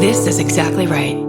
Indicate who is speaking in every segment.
Speaker 1: This is exactly right.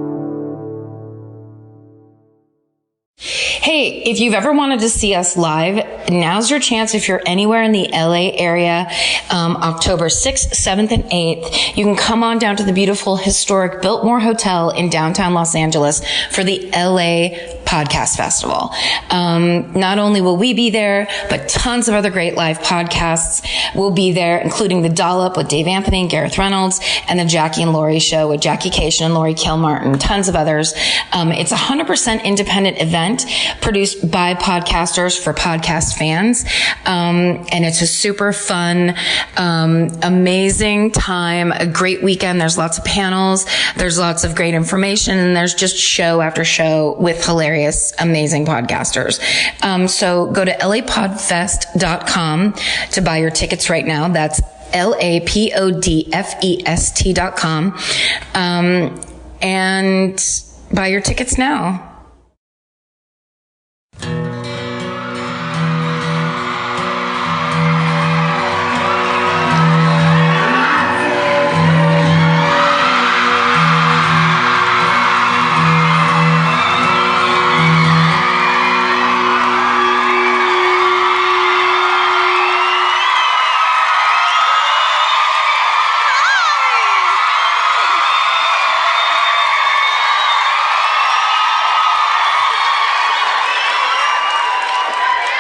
Speaker 2: Hey, if you've ever wanted to see us live, now's your chance. If you're anywhere in the LA area, October 6th, 7th, and 8th, you can come on down to the beautiful historic Biltmore Hotel in downtown Los Angeles for the LA Podcast Festival. Not only will we be there, but tons of other great live podcasts will be there, including The Dollop with Dave Anthony and Gareth Reynolds, and The Jackie and Laurie Show with Jackie Cation and Laurie Kilmartin, tons of others. It's a 100% independent event produced by podcasters for podcast fans. And it's a super fun, amazing time, a great weekend. There's lots of panels. There's lots of great information, and there's just show after show with hilarious, amazing podcasters. So go to lapodfest.com to buy your tickets right now. That's lapodfest.com. And buy your tickets now.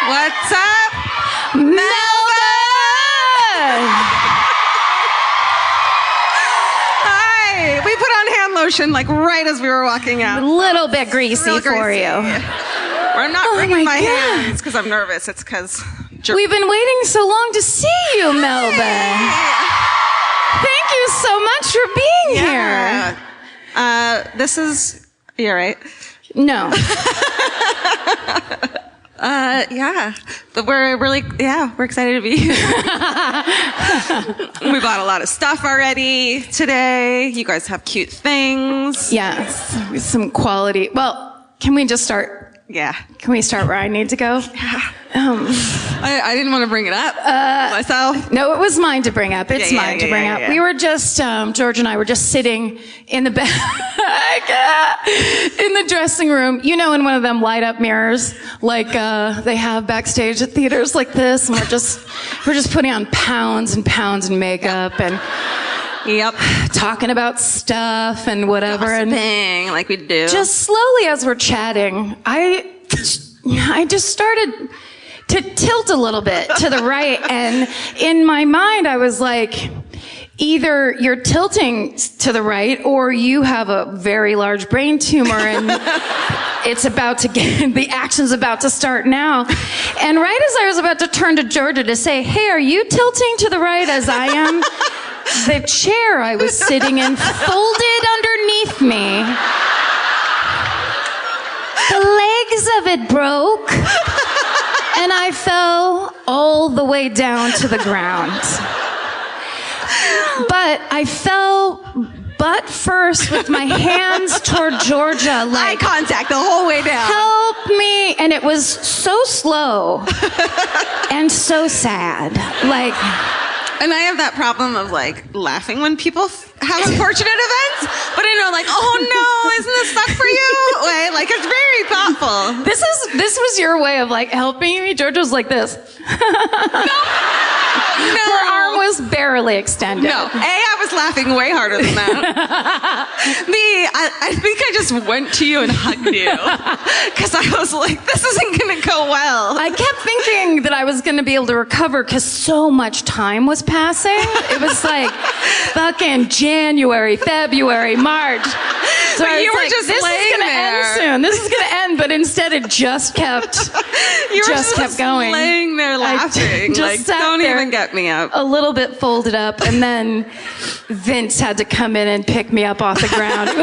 Speaker 3: What's up, Melbourne? Hi. We put on hand lotion like right as we were walking out.
Speaker 2: A little bit greasy for you.
Speaker 3: I'm not bringing my hands because I'm nervous. It's because
Speaker 2: we've been waiting so long to see you, Melbourne. Thank you so much for being here.
Speaker 3: This is, you're right.
Speaker 2: No.
Speaker 3: But we're excited to be here. We bought a lot of stuff already today. You guys have cute things.
Speaker 2: Yes, some quality. Well, can we just start?
Speaker 3: Yeah.
Speaker 2: Can we start where I need to go?
Speaker 3: I didn't want to bring it up myself.
Speaker 2: No, it was mine to bring up. It's mine to bring up.
Speaker 3: Yeah.
Speaker 2: We were just, George and I were just sitting in the in the dressing room, you know, in one of them light up mirrors, like, they have backstage at theaters like this. And we're just putting on pounds and pounds of makeup and talking about stuff and whatever.
Speaker 3: Gossiping, and like we do.
Speaker 2: Just slowly as we're chatting, I just started to tilt a little bit to the right. And in my mind, I was like, either you're tilting to the right or you have a very large brain tumor and it's about to get, the action's about to start now. And right as I was about to turn to Georgia to say, hey, are you tilting to the right as I am? The chair I was sitting in folded underneath me. The legs of it broke, and I fell all the way down to the ground. But I fell butt first with my hands toward Georgia, like,
Speaker 3: eye contact the whole way down.
Speaker 2: Help me! And it was so slow and so sad. Like,
Speaker 3: and I have that problem of like laughing when people have unfortunate events, but I know like, oh no, isn't this suck for you? Like it's very thoughtful.
Speaker 2: This was your way of like helping me. Georgia was like this.
Speaker 3: No.
Speaker 2: Her arm was barely extended.
Speaker 3: No. I was laughing way harder than that. I think I just went to you and hugged you. Because I was like, this isn't going to go well.
Speaker 2: I kept thinking that I was going to be able to recover because so much time was passing. It was like fucking January, February, March. So
Speaker 3: but you were like, just
Speaker 2: this
Speaker 3: laying
Speaker 2: is going to
Speaker 3: there.
Speaker 2: end soon. This is going to end. But instead it just kept kept going.
Speaker 3: Laying there laughing.
Speaker 2: Just
Speaker 3: like, don't even get me up.
Speaker 2: A little bit folded up, and then Vince had to come in and pick me up off the ground. It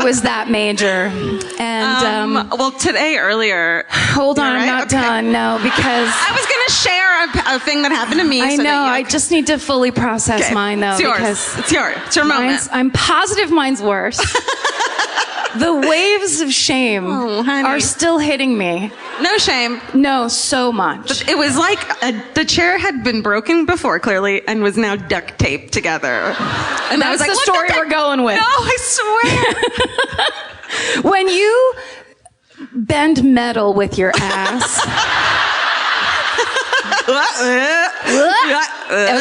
Speaker 2: was that major. And
Speaker 3: well, today earlier.
Speaker 2: Hold on, I'm not done. No, because
Speaker 3: I was going to share a thing that happened to me.
Speaker 2: I know. I just need to fully process mine, though.
Speaker 3: It's yours.
Speaker 2: Because
Speaker 3: it's yours. It's your moment.
Speaker 2: I'm positive mine's worse. The waves of shame are still hitting me.
Speaker 3: No shame.
Speaker 2: No, so much.
Speaker 3: It was like the chair had been broken before, clearly, and was now duct taped together. And I was like,
Speaker 2: the story we're going with.
Speaker 3: No, I swear.
Speaker 2: When you bend metal with your ass.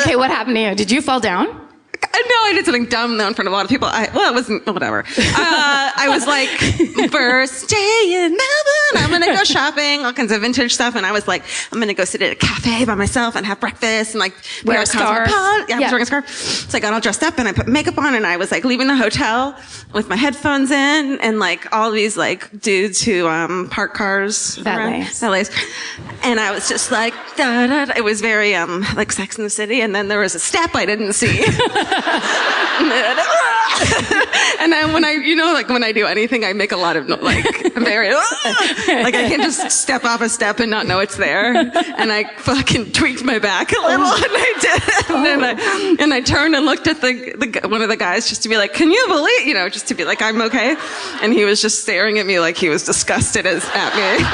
Speaker 2: Okay, what happened to you? Did you fall down?
Speaker 3: No, I did something dumb though in front of a lot of people. It wasn't, whatever. I was like, first day in Melbourne, I'm gonna go shopping, all kinds of vintage stuff. And I was like, I'm gonna go sit at a cafe by myself and have breakfast and like
Speaker 2: wear a scarf.
Speaker 3: Yeah, I was wearing a scarf. So I got all dressed up and I put makeup on and I was like leaving the hotel with my headphones in and like all these like dudes who park cars. Valets. And I was just like, da, da, da. It was very like Sex in the City. And then there was a step I didn't see. And then when I do anything, I make a lot of like very like I can't just step off a step and not know it's there. And I fucking tweaked my back a little, and I did. And I turned and looked at one of the guys just to be like, "Can you believe?" Just to be like, "I'm okay." And he was just staring at me like he was disgusted at me.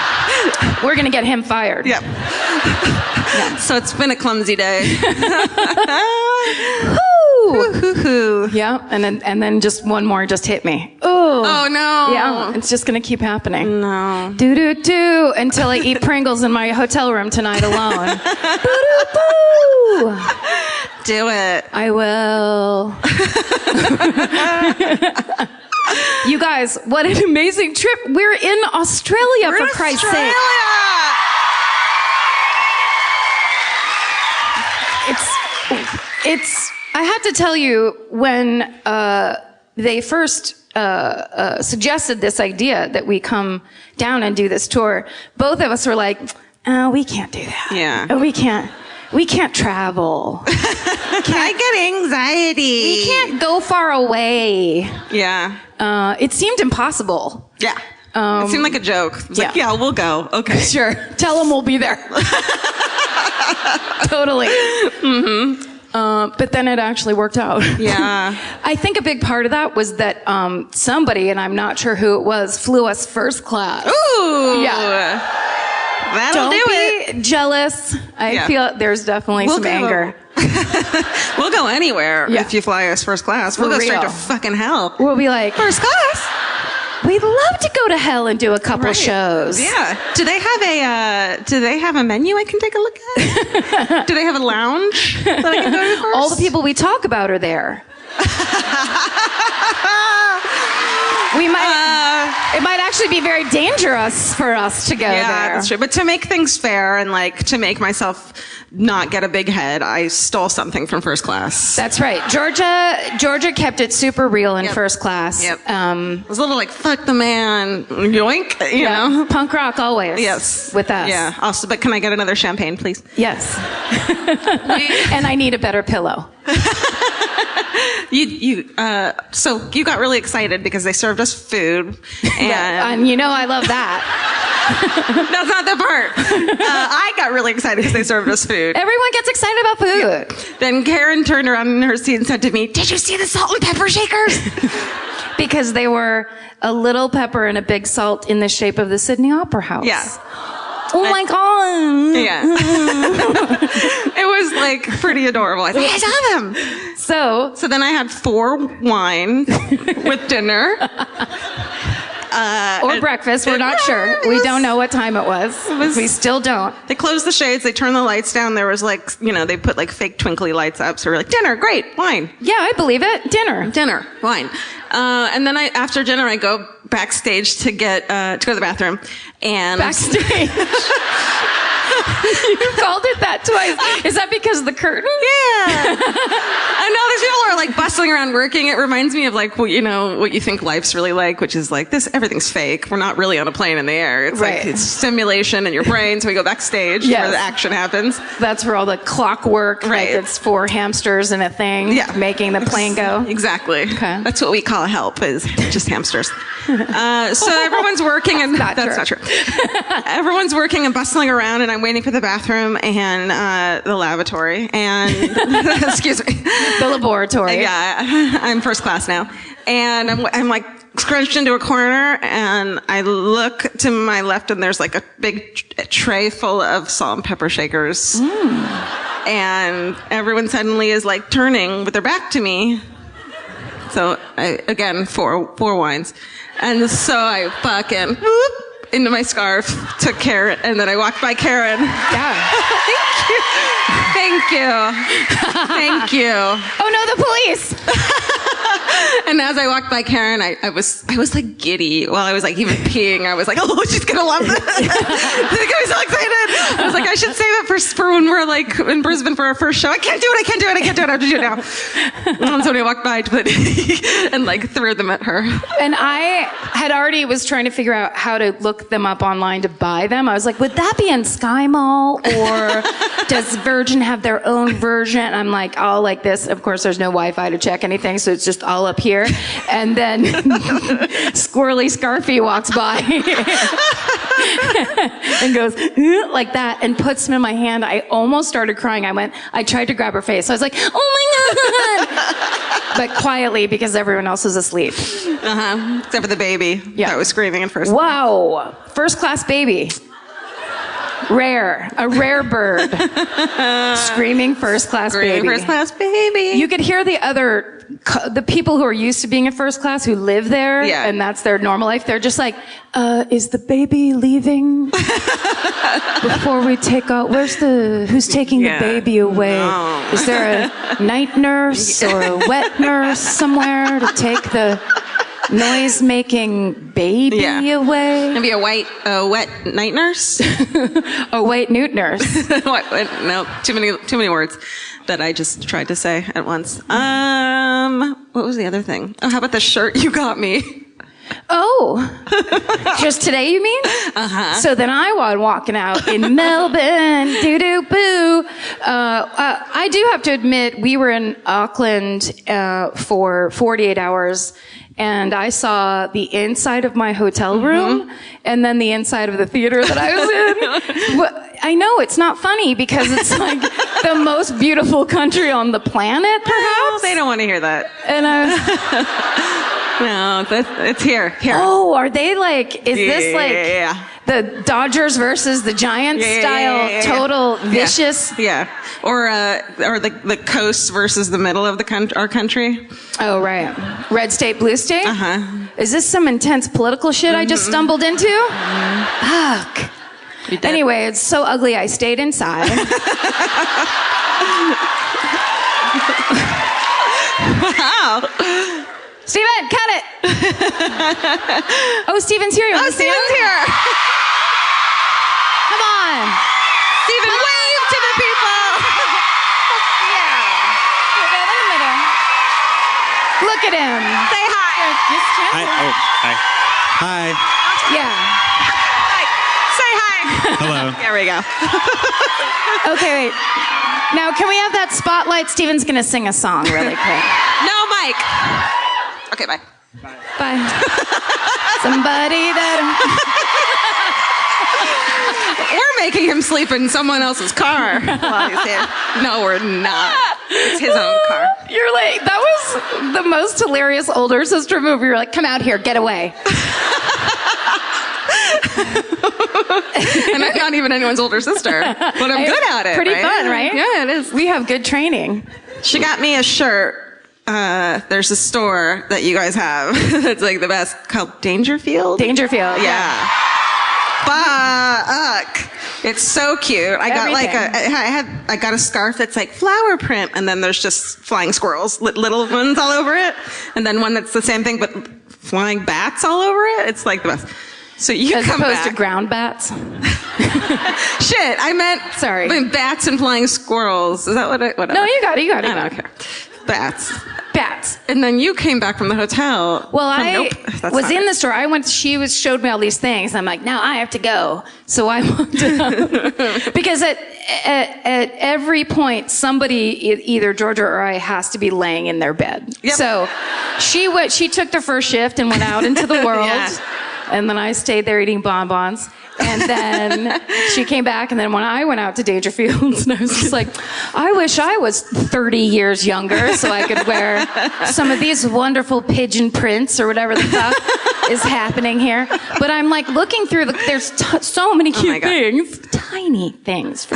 Speaker 2: We're gonna get him fired.
Speaker 3: Yep. Yeah. So it's been a clumsy day.
Speaker 2: Yeah, and then just one more just hit me. Ooh.
Speaker 3: Oh no.
Speaker 2: Yeah, it's just gonna keep happening.
Speaker 3: No.
Speaker 2: Do until I eat Pringles in my hotel room tonight alone.
Speaker 3: Do it.
Speaker 2: I will. You guys, what an amazing trip. We're in Australia, for Christ's sake. It's I had to tell you, when they first suggested this idea that we come down and do this tour, both of us were like, "Oh, we can't do that.
Speaker 3: Yeah.
Speaker 2: Oh, we can't travel.
Speaker 3: I get anxiety.
Speaker 2: We can't go far away."
Speaker 3: Yeah.
Speaker 2: It seemed impossible.
Speaker 3: Yeah. It seemed like a joke. It was like, yeah, we'll go. Okay.
Speaker 2: Sure. Tell them we'll be there. Totally. Mm-hmm. But then it actually worked out.
Speaker 3: Yeah.
Speaker 2: I think a big part of that was that somebody, and I'm not sure who it was, flew us first class.
Speaker 3: Ooh.
Speaker 2: Yeah.
Speaker 3: That'll do it.
Speaker 2: Don't be jealous. I feel there's definitely some anger.
Speaker 3: We'll go anywhere if you fly us first class. We'll go straight to fucking hell.
Speaker 2: We'll be like,
Speaker 3: first class?
Speaker 2: We'd love to go to hell and do a couple shows.
Speaker 3: Yeah. Do they have a menu I can take a look at? Do they have a lounge that I can go to first?
Speaker 2: All the people we talk about are there. It might actually be very dangerous for us to go there.
Speaker 3: Yeah, that's true. But to make things fair and like to make myself not get a big head, I stole something from first class.
Speaker 2: That's right. Georgia kept it super real in first class.
Speaker 3: Yep. It was a little like, fuck the man, yoink, you know?
Speaker 2: Punk rock always.
Speaker 3: Yes.
Speaker 2: With us.
Speaker 3: Yeah. Also, but can I get another champagne, please?
Speaker 2: Yes. And I need a better pillow.
Speaker 3: So you got really excited because they served us food.
Speaker 2: And you know I love that.
Speaker 3: That's not the part. I got really excited because they served us food.
Speaker 2: Everyone gets excited about food.
Speaker 3: Yeah. Then Karen turned around in her seat and said to me, "Did you see the salt and pepper shakers?"
Speaker 2: Because they were a little pepper and a big salt in the shape of the Sydney Opera House.
Speaker 3: Yeah.
Speaker 2: Oh my God.
Speaker 3: Yeah. It was like pretty adorable. I saw them.
Speaker 2: So
Speaker 3: then I had 4 wine with dinner.
Speaker 2: Or breakfast. We're not sure. We don't know what time it was. We still don't.
Speaker 3: They closed the shades. They turned the lights down. There was like, they put like fake twinkly lights up. So we're like, dinner, great, wine.
Speaker 2: Yeah, I believe it. Dinner,
Speaker 3: wine. And then after dinner, I go backstage to go to the bathroom. And
Speaker 2: backstage. You called it that twice. Is that because of the curtain?
Speaker 3: Yeah. I know there's people who are like bustling around working. It reminds me of like, what you think life's really like, which is like everything's fake. We're not really on a plane in the air. It's like it's stimulation in your brain. So we go backstage where the action happens. That's
Speaker 2: where all the clockwork, right? Like it's 4 hamsters and a thing, making the plane go.
Speaker 3: Exactly.
Speaker 2: Okay.
Speaker 3: That's what we call help, is just hamsters. So everyone's working and that's not true. Everyone's working and bustling around, and I'm waiting for the bathroom and the lavatory and excuse me,
Speaker 2: the laboratory.
Speaker 3: Yeah, I'm first class now. And I'm like scrunched into a corner, and I look to my left, and there's like a big tray full of salt and pepper shakers. And everyone suddenly is like turning with their back to me. So again, four wines. And so I fucking whoop into my scarf, took Karen, and then I walked by Karen.
Speaker 2: Yeah.
Speaker 3: Thank you. Thank you.
Speaker 2: Oh no, the police.
Speaker 3: And as I walked by Karen, I was like giddy while I was like even peeing. I was like, oh, she's gonna love this. I was so excited. I was like, I should save it for when we're like in Brisbane for our first show. I can't do it. I have to do it now. And so I walked by and like threw them at her.
Speaker 2: And I had already was trying to figure out how to look them up online to buy them. I was like, would that be in Sky Mall, or does Virgin have their own version? I'm like, all like this. Of course, there's no Wi-Fi to check anything, so it's just all up here. And then Squirrely Scarfy walks by and goes like that and puts them in my hand. I almost started crying. I tried to grab her face. I was like, oh my God. But quietly, because everyone else was asleep.
Speaker 3: Except for the baby that was screaming in first.
Speaker 2: Wow. First class baby. Rare. A rare bird. Screaming first class baby.
Speaker 3: First class baby.
Speaker 2: You could hear the people who are used to being in first class, who live there, and that's their normal life. They're just like, is the baby leaving before we take out? Who's taking the baby away? No. Is there a night nurse or a wet nurse somewhere to take the noise-making baby away?
Speaker 3: Maybe a wet night nurse?
Speaker 2: A white newt nurse.
Speaker 3: No, too many words that I just tried to say at once. What was the other thing? Oh, how about the shirt you got me?
Speaker 2: Oh, just today, you mean? So then I was walking out in Melbourne, doo-doo-boo. I do have to admit, we were in Auckland for 48 hours, and I saw the inside of my hotel room and then the inside of the theater that I was in. Well, I know it's not funny because it's like the most beautiful country on the planet, perhaps.
Speaker 3: Well, they don't want to hear that.
Speaker 2: And I was...
Speaker 3: No, it's here.
Speaker 2: Oh, are they like, is this like the Dodgers versus the Giants style, total vicious?
Speaker 3: Yeah. Or the coast versus the middle of our country.
Speaker 2: Oh, right. Red state, blue state? Is this some intense political shit I just stumbled into? Fuck. Anyway, it's so ugly I stayed inside.
Speaker 3: Wow.
Speaker 2: Steven, cut it! Oh, Steven's here.
Speaker 3: Steven's here.
Speaker 2: Come on.
Speaker 3: Steven, wave to the people.
Speaker 2: Look at him.
Speaker 3: Say hi.
Speaker 1: Hi. Oh, hi. Hi.
Speaker 2: Yeah.
Speaker 3: Hi. Say hi.
Speaker 1: Hello.
Speaker 3: There we go.
Speaker 2: Okay, wait. Now, can we have that spotlight? Steven's going to sing a song really quick.
Speaker 3: No, Mike. Okay, bye.
Speaker 2: Bye. Somebody that...
Speaker 3: We're making him sleep in someone else's car while he's here. No, we're not. It's his own car.
Speaker 2: You're like, that was the most hilarious older sister movie. You're like, come out here, get away.
Speaker 3: And I'm not even anyone's older sister, but I'm good at it.
Speaker 2: Pretty fun, right?
Speaker 3: Yeah, it is.
Speaker 2: We have good training.
Speaker 3: She got me a shirt. There's a store that you guys have that's like the best, called Dangerfield.
Speaker 2: Dangerfield.
Speaker 3: Yeah. Fuck. It's so cute. I got I got a scarf that's like flower print, and then there's just flying squirrels, little ones all over it, and then one that's the same thing but flying bats all over it. It's like the best. So you
Speaker 2: As
Speaker 3: come
Speaker 2: opposed
Speaker 3: back.
Speaker 2: to ground bats.
Speaker 3: Shit, I meant bats and flying squirrels. Is that what I? Whatever.
Speaker 2: No, you got it. You got it.
Speaker 3: I don't care. Bats.
Speaker 2: Bats.
Speaker 3: And then you came back from the hotel.
Speaker 2: Well, I was in the store.
Speaker 3: She
Speaker 2: showed me all these things. And I'm like, now I have to go. So I walked out. Because at every point, somebody, either Georgia or I, has to be laying in their bed.
Speaker 3: Yep.
Speaker 2: So she took the first shift and went out into the world. And then I stayed there eating bonbons. And then she came back, and then when I went out to Dangerfields, and I was just like, I wish I was 30 years younger so I could wear some of these wonderful pigeon prints or whatever the fuck is happening here. But I'm like looking through there's so many cute things, tiny things.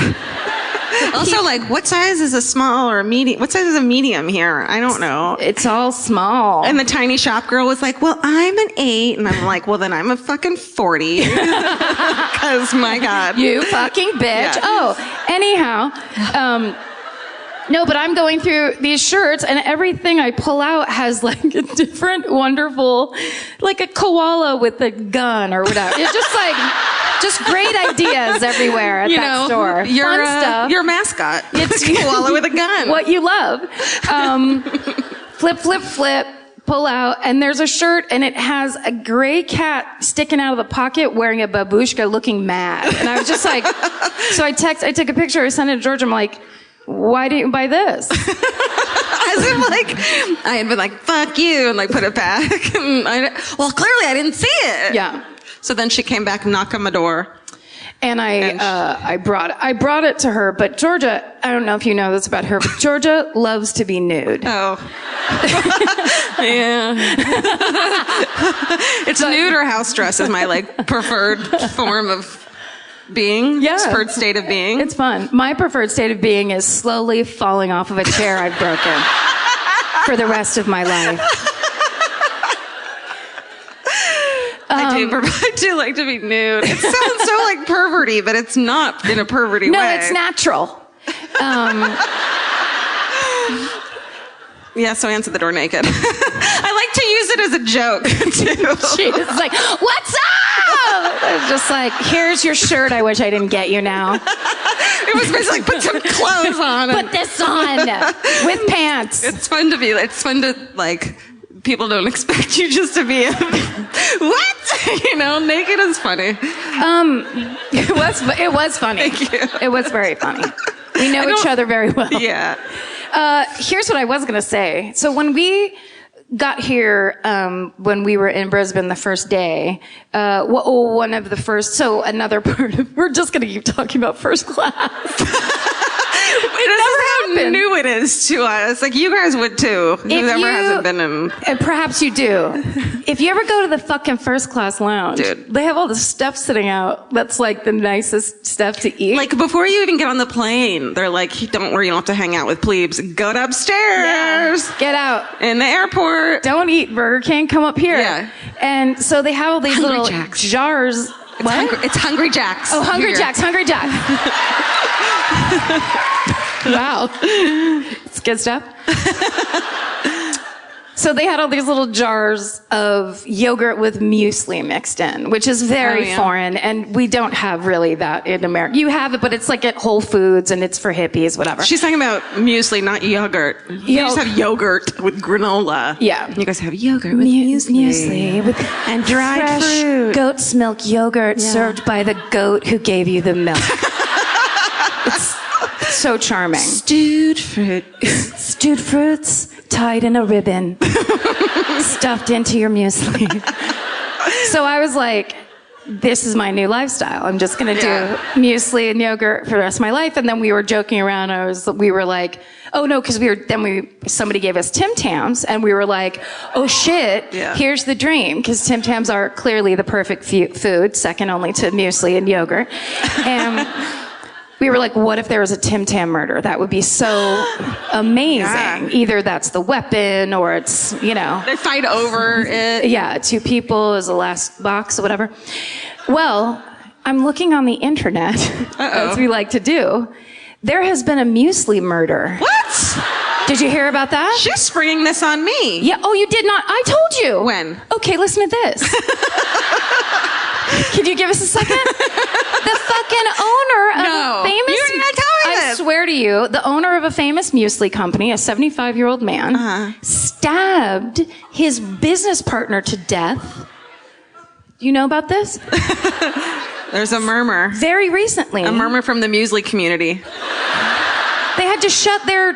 Speaker 3: Also, like, what size is a small or a medium? What size is a medium here? I don't know.
Speaker 2: It's all small.
Speaker 3: And the tiny shop girl was like, well, I'm an 8. And I'm like, well, then I'm a fucking 40. Because, my God.
Speaker 2: You fucking bitch.
Speaker 3: Yeah.
Speaker 2: Oh, anyhow. No, but I'm going through these shirts, and everything I pull out has like a different, wonderful, like a koala with a gun or whatever. It's just great ideas everywhere at that store. Fun stuff.
Speaker 3: Your mascot. It's a koala with a gun.
Speaker 2: What you love. Flip, flip, flip. Pull out, and there's a shirt, and it has a gray cat sticking out of the pocket wearing a babushka looking mad. And I was just like, so I took a picture, I sent it to George, I'm like, why didn't you buy this?
Speaker 3: As if like, I had been like, fuck you, and like put it back. And well, clearly I didn't see it.
Speaker 2: Yeah.
Speaker 3: So then she came back and knocked on my door.
Speaker 2: And I brought it to her, but Georgia, I don't know if you know this about her, but Georgia loves to be nude.
Speaker 3: Oh. Yeah. It's nude or house dress is my like preferred form of being.
Speaker 2: Yeah.
Speaker 3: Preferred state of being.
Speaker 2: It's fun. My preferred state of being is slowly falling off of a chair I've broken for the rest of my life.
Speaker 3: I do like to be nude. It sounds so like perverty, but it's not in a perverty way.
Speaker 2: No, it's natural.
Speaker 3: Yeah, so I answered the door naked. I like to use it as a joke, too.
Speaker 2: She's like, what's up? It's just like, here's your shirt. I wish I didn't get you now.
Speaker 3: It was basically like, put some clothes on.
Speaker 2: Put this on with pants.
Speaker 3: It's fun to, like, people don't expect you just to be what? You know, naked is funny.
Speaker 2: It was funny.
Speaker 3: Thank you.
Speaker 2: It was very funny. We know each other very well.
Speaker 3: Yeah.
Speaker 2: Here's what I was going to say. So when we got here, when we were in Brisbane the first day, one of the first, so another part of, we're just going to keep talking about first class.
Speaker 3: It never how new it is to us. Like, you guys would too. Whoever hasn't been in.
Speaker 2: Perhaps you do. If you ever go to the fucking first class lounge,
Speaker 3: dude,
Speaker 2: they have all this stuff sitting out that's like the nicest stuff to eat.
Speaker 3: Like, before you even get on the plane, they're like, don't worry, you don't have to hang out with plebes. Go upstairs.
Speaker 2: Yeah. Get out.
Speaker 3: In the airport.
Speaker 2: Don't eat Burger King. Come up here.
Speaker 3: Yeah.
Speaker 2: And so they have all these
Speaker 3: Hungry
Speaker 2: little
Speaker 3: Jacks.
Speaker 2: jars.
Speaker 3: It's Hungry Jacks.
Speaker 2: Oh, Hungry Jacks. Hungry Jack. Wow. It's good stuff. So they had all these little jars of yogurt with muesli mixed in, which is very foreign, and we don't have really that in America. You have it, but it's like at Whole Foods, and it's for hippies, whatever.
Speaker 3: She's talking about muesli, not yogurt. You just have yogurt with granola.
Speaker 2: Yeah.
Speaker 3: You guys have yogurt with muesli.
Speaker 2: And
Speaker 3: dried
Speaker 2: fresh
Speaker 3: fruit.
Speaker 2: Goat's milk yogurt served by the goat who gave you the milk. It's so charming.
Speaker 3: Stewed fruit.
Speaker 2: Stewed fruits tied in a ribbon, stuffed into your muesli. So I was like, this is my new lifestyle. I'm just going to do muesli and yogurt for the rest of my life. And then we were joking around. We were like, oh no, because somebody gave us Tim Tams, and we were like, oh shit, here's the dream, because Tim Tams are clearly the perfect food, second only to muesli and yogurt. And we were like, what if there was a Tim Tam murder? That would be so amazing. Yeah. Either that's the weapon, or it's, they
Speaker 3: fight over it.
Speaker 2: Yeah, 2 people is the last box or whatever. Well, I'm looking on the internet, as we like to do. There has been a muesli murder.
Speaker 3: What?
Speaker 2: Did you hear about that?
Speaker 3: She's springing this on me.
Speaker 2: Yeah. Oh, you did not. I told you.
Speaker 3: When?
Speaker 2: Okay, listen to this. Can you give us a second? The fucking owner of a famous...
Speaker 3: You didn't tell me
Speaker 2: I swear to you, the owner of a famous muesli company, a 75-year-old man, stabbed his business partner to death. Do you know about this?
Speaker 3: There's a murmur.
Speaker 2: Very recently.
Speaker 3: A murmur from the muesli community.
Speaker 2: They had to shut their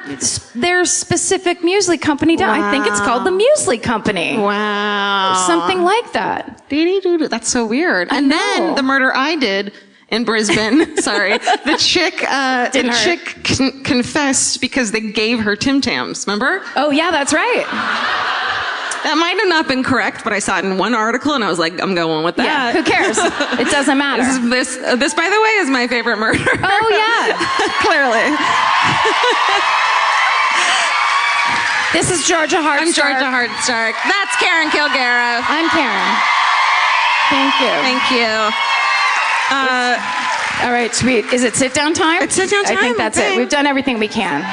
Speaker 2: specific muesli company down. Wow. I think it's called the Muesli Company.
Speaker 3: Wow.
Speaker 2: Something like that.
Speaker 3: That's so weird. And then the murder I did in Brisbane, sorry, the chick confessed because they gave her Tim Tams, remember?
Speaker 2: Oh, yeah, that's right.
Speaker 3: That might have not been correct, but I saw it in one article and I was like, I'm going with that.
Speaker 2: Yeah, who cares? It doesn't matter.
Speaker 3: This, by the way, is my favorite murder.
Speaker 2: Oh, yeah.
Speaker 3: Clearly.
Speaker 2: This is Georgia Hardstark.
Speaker 3: I'm Georgia Hardstark. That's Karen Kilgariff.
Speaker 2: I'm Karen. Thank you.
Speaker 3: Thank you.
Speaker 2: All right, sweet. Is it sit-down time?
Speaker 3: It's sit-down time.
Speaker 2: I think that's it. We've done everything we can.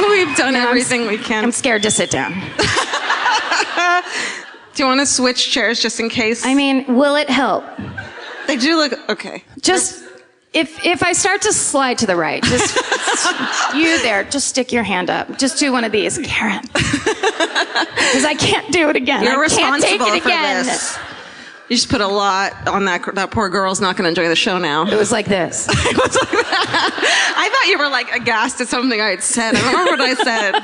Speaker 3: We've done everything we can.
Speaker 2: I'm scared to sit down.
Speaker 3: Do you want to switch chairs just in case?
Speaker 2: I mean, will it help?
Speaker 3: They do look okay.
Speaker 2: Just if I start to slide to the right, just you there, just stick your hand up. Just do one of these, Karen. Because I can't do it again.
Speaker 3: You're
Speaker 2: responsible
Speaker 3: for this. You just put a lot on that poor girl's not going to enjoy the show now.
Speaker 2: It was like this.
Speaker 3: It was like that. I thought you were like aghast at something I had said. I don't remember what I said.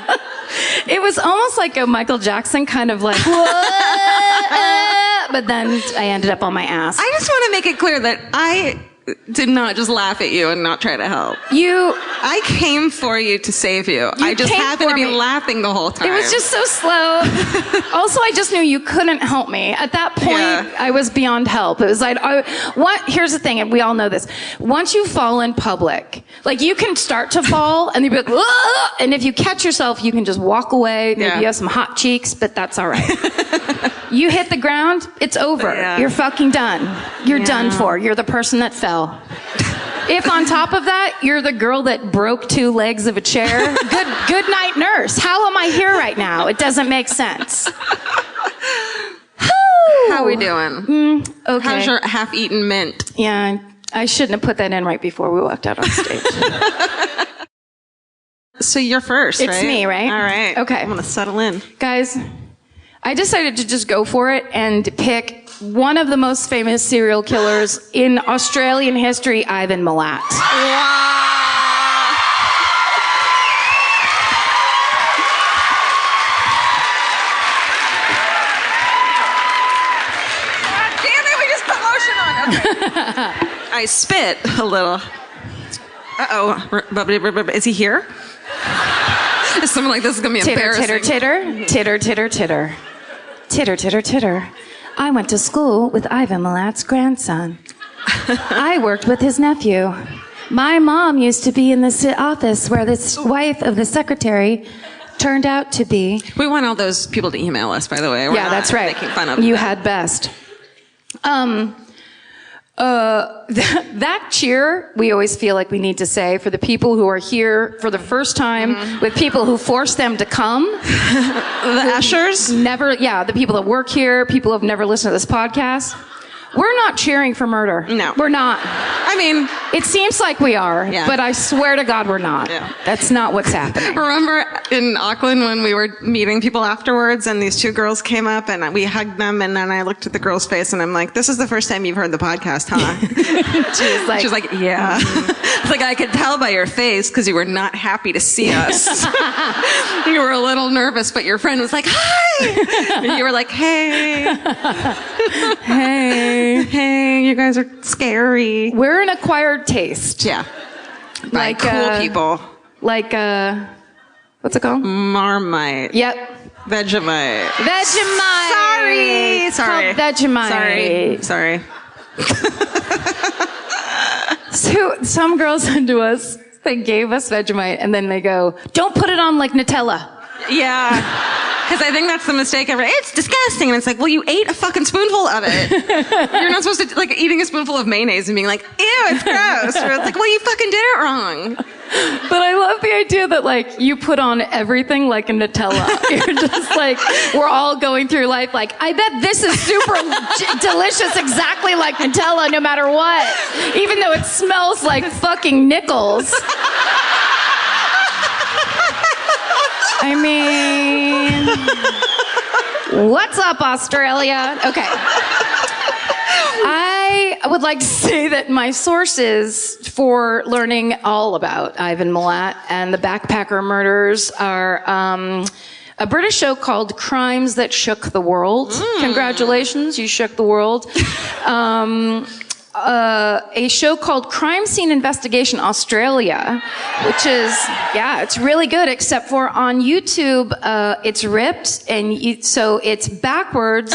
Speaker 2: It was almost like a Michael Jackson kind of like, but then I ended up on my ass.
Speaker 3: I just want to make it clear that I did not just laugh at you and not try to help. I came for you to save you. I just happened to be laughing the whole time.
Speaker 2: It was just so slow. Also, I just knew you couldn't help me. At that point, I was beyond help. It was like, here's the thing, and we all know this. Once you fall in public, like you can start to fall and you'll be like, "Whoa!" And if you catch yourself, you can just walk away. Maybe you have some hot cheeks, but that's all right. You hit the ground, it's over. Yeah. You're fucking done. You're done for. You're the person that fell. If on top of that, you're the girl that broke 2 legs of a chair, good night, nurse. How am I here right now? It doesn't make sense.
Speaker 3: How are we doing?
Speaker 2: Okay.
Speaker 3: How's your half-eaten mint?
Speaker 2: Yeah, I shouldn't have put that in right before we walked out on stage.
Speaker 3: So you're first, right?
Speaker 2: It's me, right?
Speaker 3: All right.
Speaker 2: Okay.
Speaker 3: I'm going to settle in.
Speaker 2: Guys, I decided to just go for it and pick one of the most famous serial killers in Australian history, Ivan Milat.
Speaker 3: Wow. Damn it, we just put lotion on. Okay. I spit a little. Uh-oh. Is he here? Something like this is going to be embarrassing.
Speaker 2: Titter, titter, titter, titter, titter. Titter, titter, titter. I went to school with Ivan Milat's grandson. I worked with his nephew. My mom used to be in the office where this wife of the secretary turned out to be.
Speaker 3: We want all those people to email us, by the way.
Speaker 2: Yeah, that's right.
Speaker 3: Making fun of
Speaker 2: you
Speaker 3: them.
Speaker 2: had best. That cheer, we always feel like we need to say for the people who are here for the first time, with people who force them to come.
Speaker 3: The ushers?
Speaker 2: The people that work here, people who have never listened to this podcast. We're not cheering for murder.
Speaker 3: No.
Speaker 2: We're not.
Speaker 3: I mean,
Speaker 2: it seems like we are, but I swear to God we're not.
Speaker 3: Yeah.
Speaker 2: That's not what's happening.
Speaker 3: Remember in Auckland when we were meeting people afterwards and these 2 girls came up and we hugged them and then I looked at the girl's face and I'm like, this is the first time you've heard the podcast, huh? She was like, yeah. It's like, I could tell by your face because you were not happy to see us. You were a little nervous, but your friend was like, hi! And you were like, hey. Hey, you guys are scary.
Speaker 2: We're an acquired taste.
Speaker 3: Yeah. Like cool people.
Speaker 2: Like, what's it called?
Speaker 3: Marmite.
Speaker 2: Yep.
Speaker 3: Vegemite.
Speaker 2: Vegemite.
Speaker 3: Sorry.
Speaker 2: Vegemite.
Speaker 3: Sorry.
Speaker 2: So some girls said to us, they gave us Vegemite and then they go, don't put it on like Nutella.
Speaker 3: Yeah. Because I think that's the mistake ever. It's disgusting. And it's like, well, you ate a fucking spoonful of it. You're not supposed to, like, eating a spoonful of mayonnaise and being like, ew, it's gross. Or it's like, well, you fucking did it wrong.
Speaker 2: But I love the idea that, like, you put on everything like a Nutella. You're just like, we're all going through life like, I bet this is super delicious exactly like Nutella no matter what. Even though it smells like fucking nickels. I mean, what's up, Australia? Okay. I would like to say that my sources for learning all about Ivan Milat and the backpacker murders are a British show called Crimes That Shook the World. Congratulations, you shook the world. A show called Crime Scene Investigation Australia, which is, it's really good, except for on YouTube, it's ripped, and so it's backwards.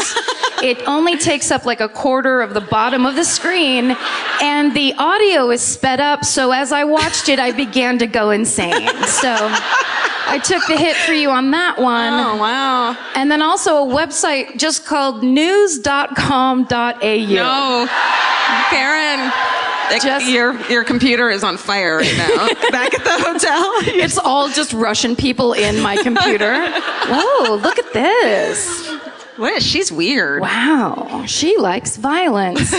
Speaker 2: It only takes up like a quarter of the bottom of the screen, and the audio is sped up, so as I watched it, I began to go insane. So I took the hit for you on that one.
Speaker 3: Oh, wow.
Speaker 2: And then also a website just called news.com.au.
Speaker 3: No. Karen, your computer is on fire right now. Back at the hotel.
Speaker 2: It's all just Russian people in my computer. Whoa, look at this.
Speaker 3: What? She's weird.
Speaker 2: Wow, she likes violence.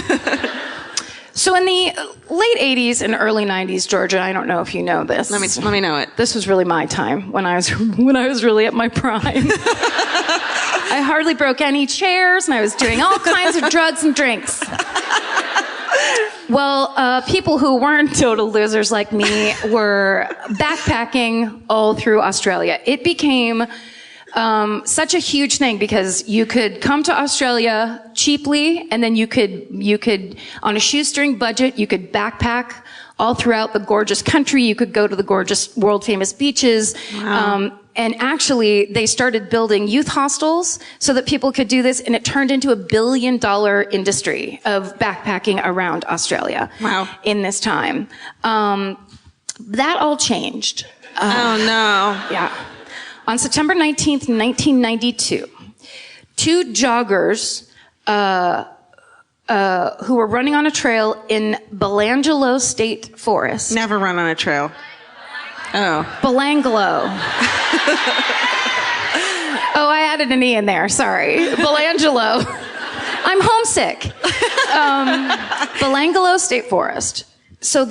Speaker 2: So in the late 80s and early 90s, Georgia, I don't know if you know this.
Speaker 3: Let me know it.
Speaker 2: This was really my time when I was really at my prime. I hardly broke any chairs, and I was doing all kinds of drugs and drinks. Well, people who weren't total losers like me were backpacking all through Australia. It became such a huge thing because you could come to Australia cheaply, and then you could on a shoestring budget, you could backpack all throughout the gorgeous country. You could go to the gorgeous world famous beaches.
Speaker 3: Wow.
Speaker 2: And actually, they started building youth hostels so that people could do this, and it turned into $1 billion industry of backpacking around Australia.
Speaker 3: Wow.
Speaker 2: In this time. That all changed.
Speaker 3: Oh, no.
Speaker 2: Yeah. On September 19th, 1992, two joggers who were running on a trail in Belanglo State Forest.
Speaker 3: Never run on a trail. Oh.
Speaker 2: Belanglo. Oh, I added an E in there. Sorry. Belanglo. I'm homesick. Belanglo State Forest. So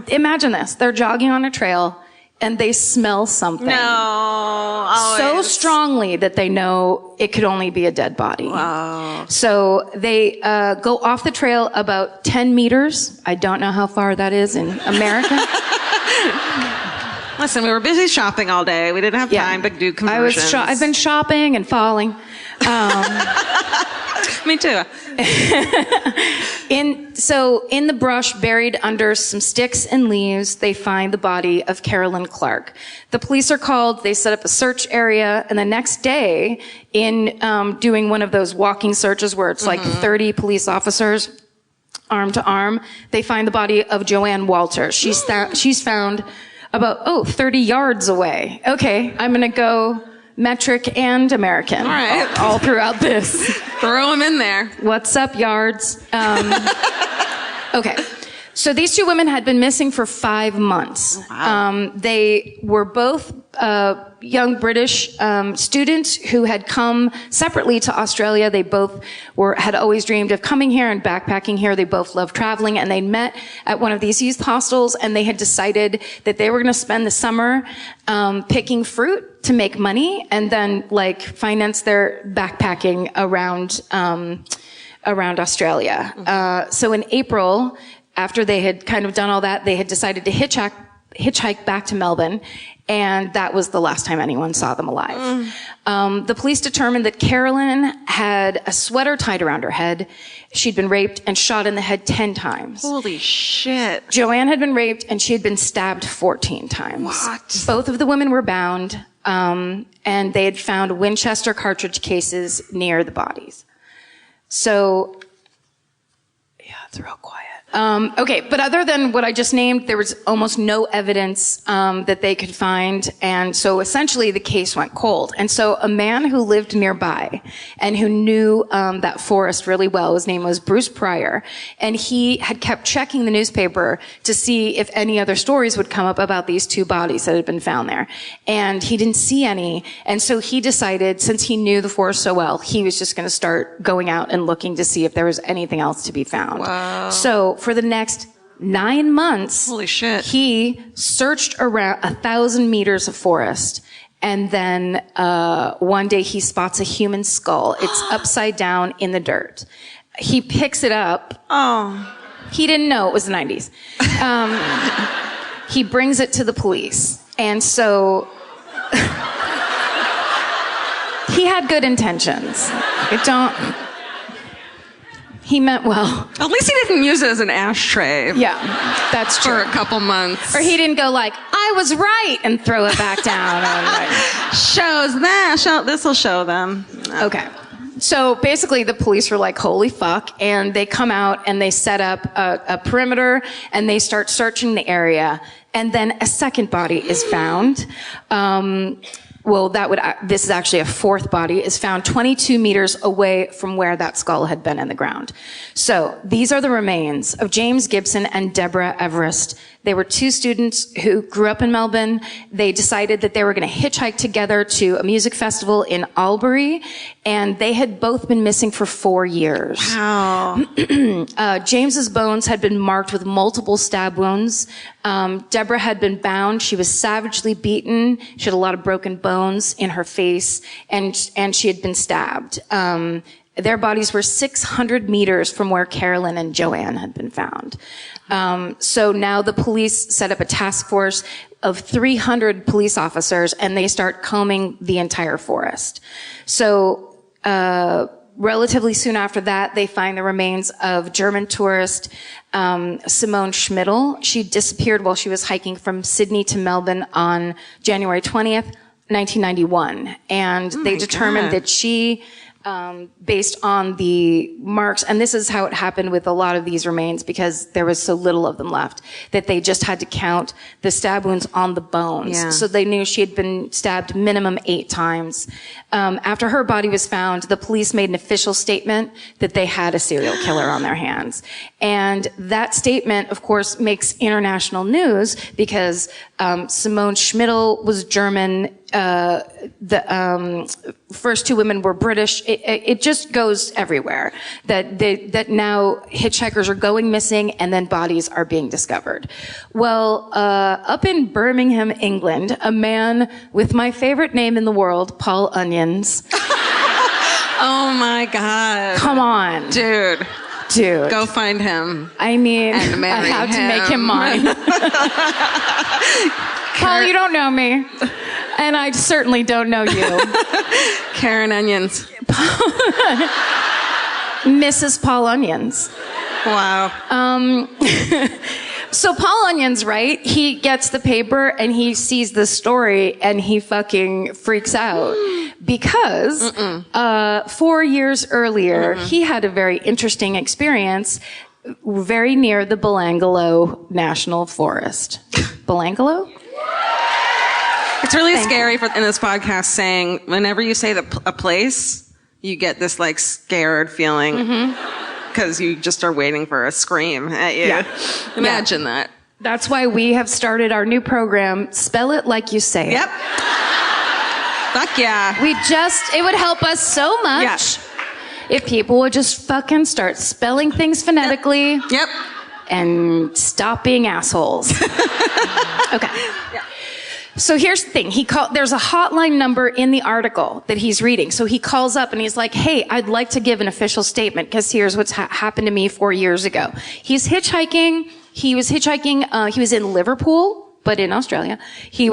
Speaker 2: imagine this. They're jogging on a trail, and they smell something.
Speaker 3: No. Always.
Speaker 2: So strongly that they know it could only be a dead body.
Speaker 3: Wow.
Speaker 2: So they go off the trail about 10 meters. I don't know how far that is in America.
Speaker 3: Listen, we were busy shopping all day. We didn't have time to do conversions.
Speaker 2: I've been shopping and falling.
Speaker 3: Me too.
Speaker 2: In the brush, buried under some sticks and leaves, they find the body of Carolyn Clark. The police are called. They set up a search area, and the next day, in doing one of those walking searches where it's like 30 police officers, arm to arm, they find the body of Joanne Walters. She's found about 30 yards away. Okay, I'm gonna go metric and American. All
Speaker 3: right.
Speaker 2: All throughout this.
Speaker 3: Throw them in there. What's
Speaker 2: up, yards? Okay. So these two women had been missing for 5 months.
Speaker 3: Wow.
Speaker 2: They were both young British students who had come separately to Australia. They both had always dreamed of coming here and backpacking here. They both loved traveling, and they met at one of these youth hostels, and they had decided that they were going to spend the summer picking fruit to make money, and then finance their backpacking around Australia. So in April, after they had kind of done all that, they had decided to hitchhike back to Melbourne, and that was the last time anyone saw them alive. The police determined that Carolyn had a sweater tied around her head. She'd been raped and shot in the head 10 times.
Speaker 3: Holy shit.
Speaker 2: Joanne had been raped, and she had been stabbed 14 times.
Speaker 3: What?
Speaker 2: Both of the women were bound, and they had found Winchester cartridge cases near the bodies. So, yeah, it's real quiet. Okay, but other than what I just named, there was almost no evidence that they could find, and so essentially the case went cold. And so a man who lived nearby and who knew that forest really well, his name was Bruce Pryor, and he had kept checking the newspaper to see if any other stories would come up about these two bodies that had been found there. And he didn't see any, and so he decided, since he knew the forest so well, he was just going to start going out and looking to see if there was anything else to be found.
Speaker 3: Wow.
Speaker 2: So for the next 9 months,
Speaker 3: holy shit,
Speaker 2: he searched around 1,000 meters of forest. And then one day he spots a human skull. It's upside down in the dirt. He picks it up.
Speaker 3: Oh.
Speaker 2: He didn't know it was the 90s. He brings it to the police. And so he had good intentions. He meant well.
Speaker 3: At least he didn't use it as an ashtray.
Speaker 2: Yeah, that's true.
Speaker 3: For a couple months.
Speaker 2: Or he didn't go like, I was right, and throw it back down.
Speaker 3: This will show them. No.
Speaker 2: Okay. So basically the police were like, holy fuck. And they come out and they set up a perimeter and they start searching the area. And then a second body is found. This is actually a fourth body, is found 22 meters away from where that skull had been in the ground. So these are the remains of James Gibson and Deborah Everest. They were two students who grew up in Melbourne. They decided that they were going to hitchhike together to a music festival in Albury, and they had both been missing for 4 years.
Speaker 3: Wow.
Speaker 2: James's bones had been marked with multiple stab wounds. Deborah had been bound. She was savagely beaten. She had a lot of broken bones in her face, and she had been stabbed. Their bodies were 600 meters from where Carolyn and Joanne had been found. So now the police set up a task force of 300 police officers, and they start combing the entire forest. So, relatively soon after that, they find the remains of German tourist Simone Schmidl. She disappeared while she was hiking from Sydney to Melbourne on January 20th, 1991. And they determined that she, based on the marks, and this is how it happened with a lot of these remains because there was so little of them left, that they just had to count the stab wounds on the bones.
Speaker 3: Yeah.
Speaker 2: So they knew she had been stabbed minimum 8 times. After her body was found, the police made an official statement that they had a serial killer on their hands. And that statement, of course, makes international news because Simone Schmidl was German. The first 2 women were British. It just goes everywhere that now hitchhikers are going missing and then bodies are being discovered. Well, up in Birmingham, England, a man with my favorite name in the world, Paul Onions.
Speaker 3: Oh my God.
Speaker 2: Come on.
Speaker 3: Dude. Go find him.
Speaker 2: I mean,
Speaker 3: and marry
Speaker 2: I have
Speaker 3: him.
Speaker 2: to make him mine. Paul, you don't know me. And I certainly don't know you.
Speaker 3: Karen Onions.
Speaker 2: Mrs. Paul Onions.
Speaker 3: Wow.
Speaker 2: So Paul Onions, right? He gets the paper and he sees the story and he fucking freaks out because 4 years earlier he had a very interesting experience very near the Belangolo National Forest. Belangolo?
Speaker 3: It's really scary in this podcast saying whenever you say a place, you get this like scared feeling. Because you just are waiting for a scream at you. Yeah. Imagine that.
Speaker 2: That's why we have started our new program, Spell It Like You Say It.
Speaker 3: Yep. Fuck yeah.
Speaker 2: It would help us so much if people would just fucking start spelling things phonetically.
Speaker 3: Yep.
Speaker 2: And stop being assholes. Okay.
Speaker 3: Yeah.
Speaker 2: So here's the thing. There's a hotline number in the article that he's reading. So he calls up and he's like, hey, I'd like to give an official statement because here's what's happened to me 4 years ago. He's hitchhiking. He was in Liverpool, but in Australia. He's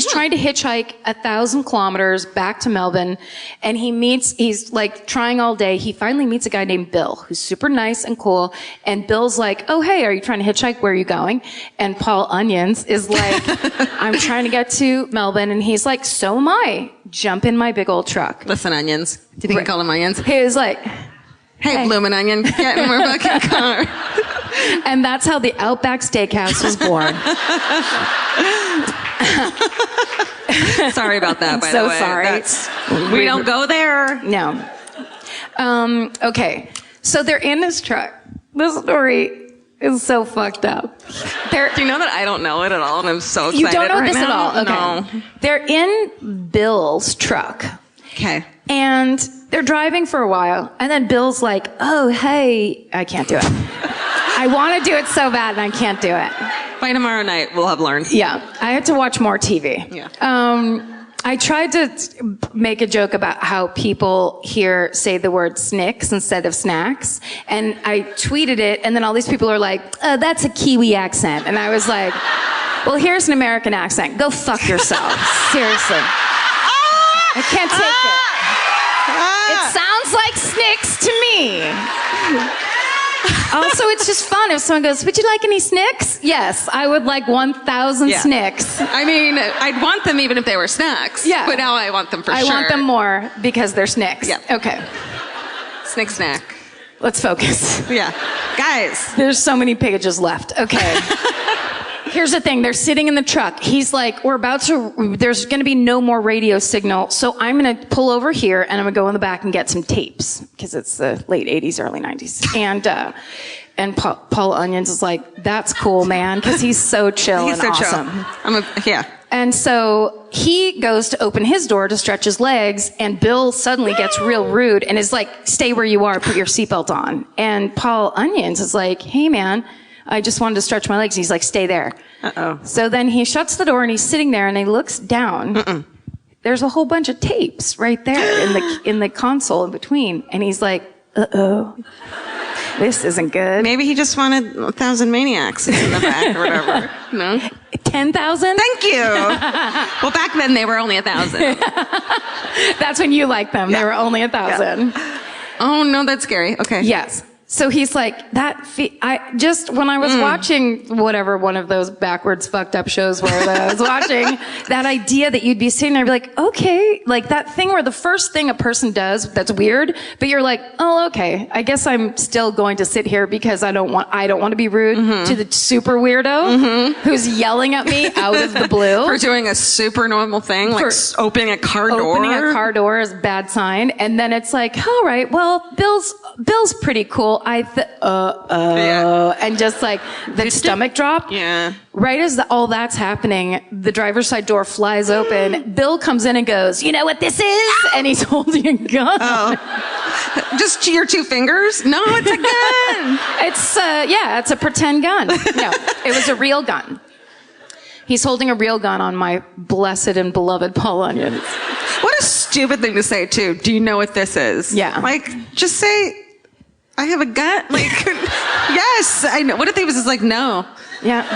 Speaker 2: trying to hitchhike 1,000 kilometers back to Melbourne. And he's like trying all day. He finally meets a guy named Bill, who's super nice and cool. And Bill's like, oh, hey, are you trying to hitchhike? Where are you going? And Paul Onions is like, I'm trying to get to Melbourne. And he's like, so am I. Jump in my big old truck.
Speaker 3: Listen, Onions. Do you think you call them Onions?
Speaker 2: He was like,
Speaker 3: hey, Bloomin' Onion, get in my fucking car.
Speaker 2: And that's how the Outback Steakhouse was born.
Speaker 3: Sorry about that, by the way.
Speaker 2: Sorry.
Speaker 3: We don't go there.
Speaker 2: No. Okay. So they're in this truck. This story is so fucked up.
Speaker 3: Do you know that I don't know it at all, and I'm so excited
Speaker 2: You don't know
Speaker 3: right
Speaker 2: this
Speaker 3: now?
Speaker 2: at all? Okay.
Speaker 3: No.
Speaker 2: They're in Bill's truck.
Speaker 3: Okay.
Speaker 2: And they're driving for a while, and then Bill's like, oh, hey, I can't do it. I want to do it so bad, and I can't do it.
Speaker 3: By tomorrow night, we'll have learned.
Speaker 2: Yeah. I had to watch more TV.
Speaker 3: Yeah.
Speaker 2: I tried to make a joke about how people here say the word snicks instead of snacks. And I tweeted it, and then all these people are like, that's a Kiwi accent. And I was like, well, here's an American accent. Go fuck yourself. Seriously. I can't take it. It sounds like snicks to me. Also, it's just fun if someone goes, would you like any Snicks? Yes, I would like 1,000 Snicks.
Speaker 3: I mean, I'd want them even if they were snacks.
Speaker 2: Yeah.
Speaker 3: But now I want them for sure.
Speaker 2: I want them more because they're Snicks.
Speaker 3: Yeah.
Speaker 2: Okay.
Speaker 3: Snick snack.
Speaker 2: Let's focus.
Speaker 3: Yeah. Guys.
Speaker 2: There's so many pages left. Okay. Here's the thing. They're sitting in the truck. He's like, there's going to be no more radio signal. So I'm going to pull over here and I'm going to go in the back and get some tapes because it's the late 80s, early 90s. And Paul Onions is like, that's cool, man. Because he's so chill and awesome.
Speaker 3: Yeah.
Speaker 2: And so he goes to open his door to stretch his legs, and Bill suddenly gets real rude and is like, stay where you are, put your seatbelt on. And Paul Onions is like, hey, man, I just wanted to stretch my legs. And he's like, stay there.
Speaker 3: Uh-oh.
Speaker 2: So then he shuts the door and he's sitting there and he looks down. There's a whole bunch of tapes right there in the console in between. And he's like, uh-oh. This isn't good.
Speaker 3: Maybe he just wanted 1,000 maniacs in the back or whatever. No?
Speaker 2: 10,000?
Speaker 3: Thank you. Well, back then they were only 1,000.
Speaker 2: That's when you liked them.
Speaker 3: Yeah.
Speaker 2: They were only 1,000.
Speaker 3: Yeah. Oh, no, that's scary. Okay.
Speaker 2: Yes. So he's like, when I was watching whatever one of those backwards fucked up shows where I was watching, that idea that you'd be sitting there and be like, okay, like that thing where the first thing a person does that's weird, but you're like, oh, okay, I guess I'm still going to sit here because I don't want to be rude to the super weirdo who's yelling at me out of the blue.
Speaker 3: For doing a super normal thing, like opening a car door.
Speaker 2: Opening a car door is a bad sign. And then it's like, all right, well, Bill's pretty cool. And just like the stomach drop.
Speaker 3: Yeah.
Speaker 2: Right as all that's happening, the driver's side door flies open. Bill comes in and goes, you know what this is? And he's holding a gun.
Speaker 3: Oh. Just your 2 fingers? No, it's a gun.
Speaker 2: It's a pretend gun. No, it was a real gun. He's holding a real gun on my blessed and beloved Paul Onions.
Speaker 3: What a stupid thing to say, too. Do you know what this is?
Speaker 2: Yeah.
Speaker 3: Like, just say, I have a gun. Like, yes, I know. What if he was just like, no?
Speaker 2: Yeah.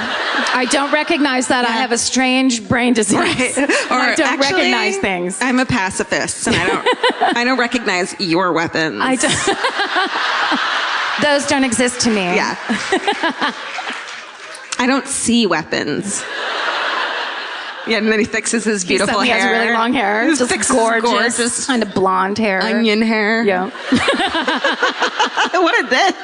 Speaker 2: I don't recognize that. Yeah. I have a strange brain disease. Right. Or I don't recognize things.
Speaker 3: I'm a pacifist, and I don't recognize your weapons.
Speaker 2: I don't. Those don't exist to me.
Speaker 3: Yeah. I don't see weapons. Yeah, and then he fixes his beautiful hair.
Speaker 2: He has really long hair.
Speaker 3: He
Speaker 2: just gorgeous, kind of blonde hair.
Speaker 3: Onion hair.
Speaker 2: Yeah.
Speaker 3: What a dick.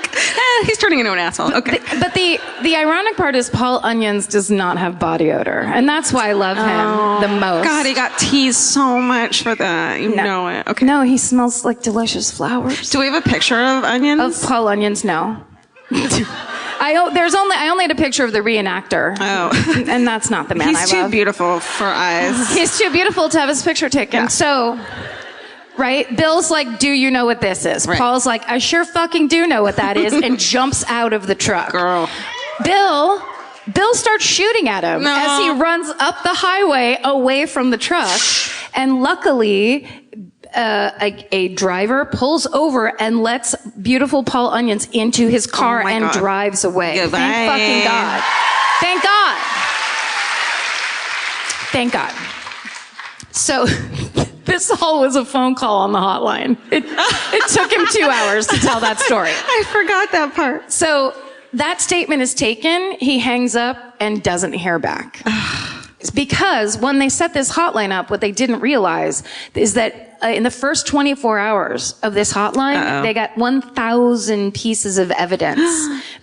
Speaker 3: He's turning into an asshole. Okay.
Speaker 2: But the ironic part is Paul Onions does not have body odor. And that's why I love him the most.
Speaker 3: God, he got teased so much for that. You know it. Okay.
Speaker 2: No, he smells like delicious flowers.
Speaker 3: Do we have a picture of Onions?
Speaker 2: Of Paul Onions, no. I only had a picture of the reenactor.
Speaker 3: Oh.
Speaker 2: And that's not the man I love.
Speaker 3: He's too beautiful for eyes.
Speaker 2: He's too beautiful to have his picture taken. Yeah. So, right? Bill's like, do you know what this is? Right. Paul's like, I sure fucking do know what that is, and jumps out of the truck.
Speaker 3: Girl.
Speaker 2: Bill starts shooting at him as he runs up the highway away from the truck. And luckily, a driver pulls over and lets beautiful Paul Onions into his car and drives away.
Speaker 3: Goodbye.
Speaker 2: Thank fucking God. Thank God. Thank God. So this all was a phone call on the hotline. It took him 2 hours to tell that story.
Speaker 3: I forgot that part.
Speaker 2: So that statement is taken. He hangs up and doesn't hear back. It's because when they set this hotline up, what they didn't realize is that in the first 24 hours of this hotline, they got 1,000 pieces of evidence.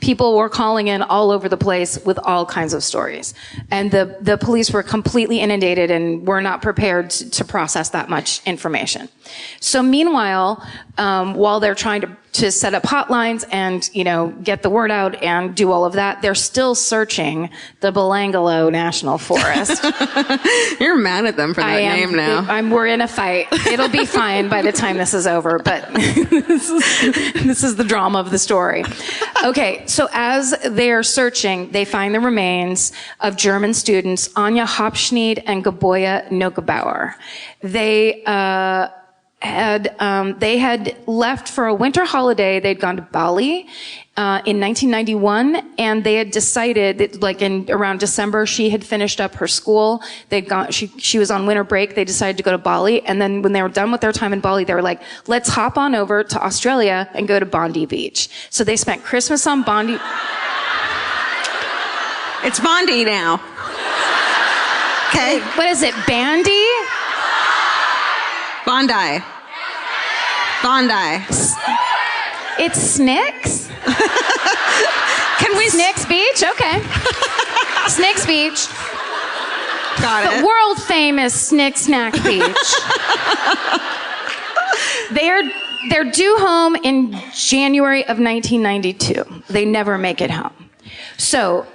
Speaker 2: People were calling in all over the place with all kinds of stories. And the police were completely inundated and were not prepared to process that much information. So meanwhile, while they're trying to set up hotlines and, get the word out and do all of that, they're still searching the Belangolo National Forest.
Speaker 3: You're mad at them for that name now.
Speaker 2: We're in a fight. It'll It'll be fine by the time this is over, but this is the drama of the story. Okay, so as they're searching, they find the remains of German students Anja Hopschnid and Gaboya Nokebauer. They had left for a winter holiday. They'd gone to Bali in 1991, and they had decided that, like, in around December, she had finished up her school. They'd gone. She was on winter break. They decided to go to Bali, and then when they were done with their time in Bali, they were like, "Let's hop on over to Australia and go to Bondi Beach." So they spent Christmas on Bondi.
Speaker 3: It's Bondi now. Okay.
Speaker 2: What is it? Bandy?
Speaker 3: Bondi.
Speaker 2: It's Snicks?
Speaker 3: Can we?
Speaker 2: Snicks Beach? Okay. Snicks Beach.
Speaker 3: Got it.
Speaker 2: The world famous Snick Snack Beach. They're due home in January of 1992. They never make it home. So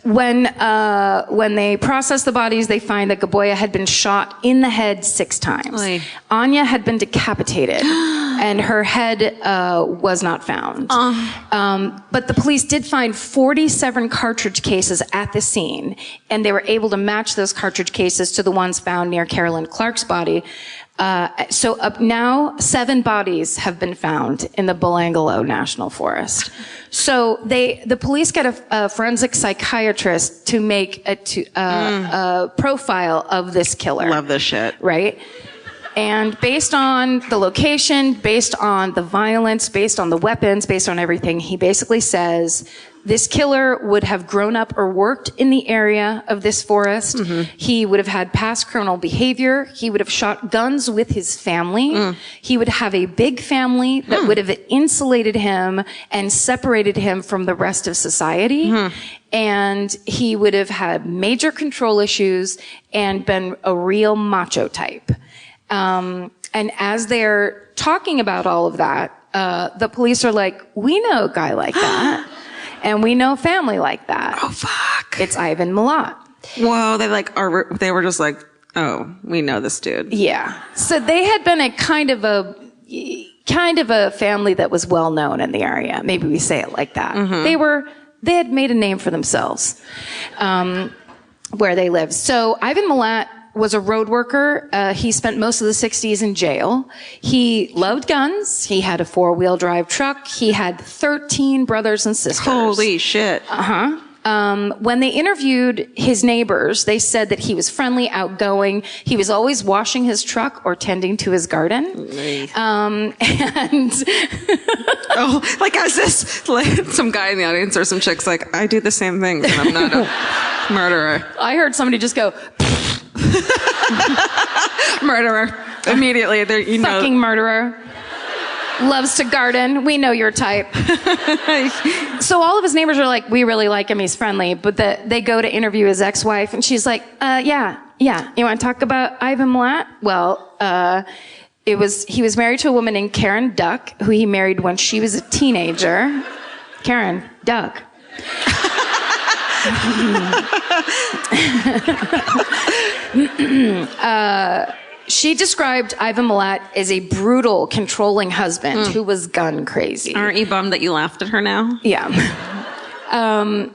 Speaker 2: when they process the bodies, they find that Gaboya had been shot in the head 6 times.
Speaker 3: Oy.
Speaker 2: Anja had been decapitated, and her head was not found. But the police did find 47 cartridge cases at the scene, and they were able to match those cartridge cases to the ones found near Carolyn Clark's body. So up now, 7 bodies have been found in the Belangolo National Forest. So the police get a forensic psychiatrist to make a profile of this killer.
Speaker 3: Love this shit.
Speaker 2: Right? And based on the location, based on the violence, based on the weapons, based on everything, he basically says this killer would have grown up or worked in the area of this forest. Mm-hmm. He would have had past criminal behavior. He would have shot guns with his family. He would have a big family that would have insulated him and separated him from the rest of society. And he would have had major control issues and been a real macho type. And as they're talking about all of that, the police are like, we know a guy like that. And we know a family like that.
Speaker 3: Oh, fuck.
Speaker 2: It's Ivan Milat.
Speaker 3: Whoa, they were just like, oh, we know this dude.
Speaker 2: Yeah. So they had been a kind of a family that was well known in the area. Maybe we say it like that. Mm-hmm. They had made a name for themselves, where they lived. So Ivan Milat was a road worker. He spent most of the 60s in jail. He loved guns. He had a 4-wheel drive truck. He had 13 brothers and sisters.
Speaker 3: Holy shit.
Speaker 2: When they interviewed his neighbors, they said that he was friendly, outgoing. He was always washing his truck or tending to his garden.
Speaker 3: Like as this, like some guy in the audience or some chick's like, I do the same thing, but I'm not a murderer.
Speaker 2: I heard somebody just go,
Speaker 3: murderer. Immediately, you know.
Speaker 2: Fucking murderer. Loves to garden. We know your type. So all of his neighbors are like, we really like him. He's friendly. But they go to interview his ex-wife, and she's like, yeah. You want to talk about Ivan Milat? Well, he was married to a woman named Karen Duck, who he married when she was a teenager. Karen Duck. She described Ivan Milat as a brutal, controlling husband who was gun crazy.
Speaker 3: Aren't you bummed that you laughed at her now?
Speaker 2: Yeah.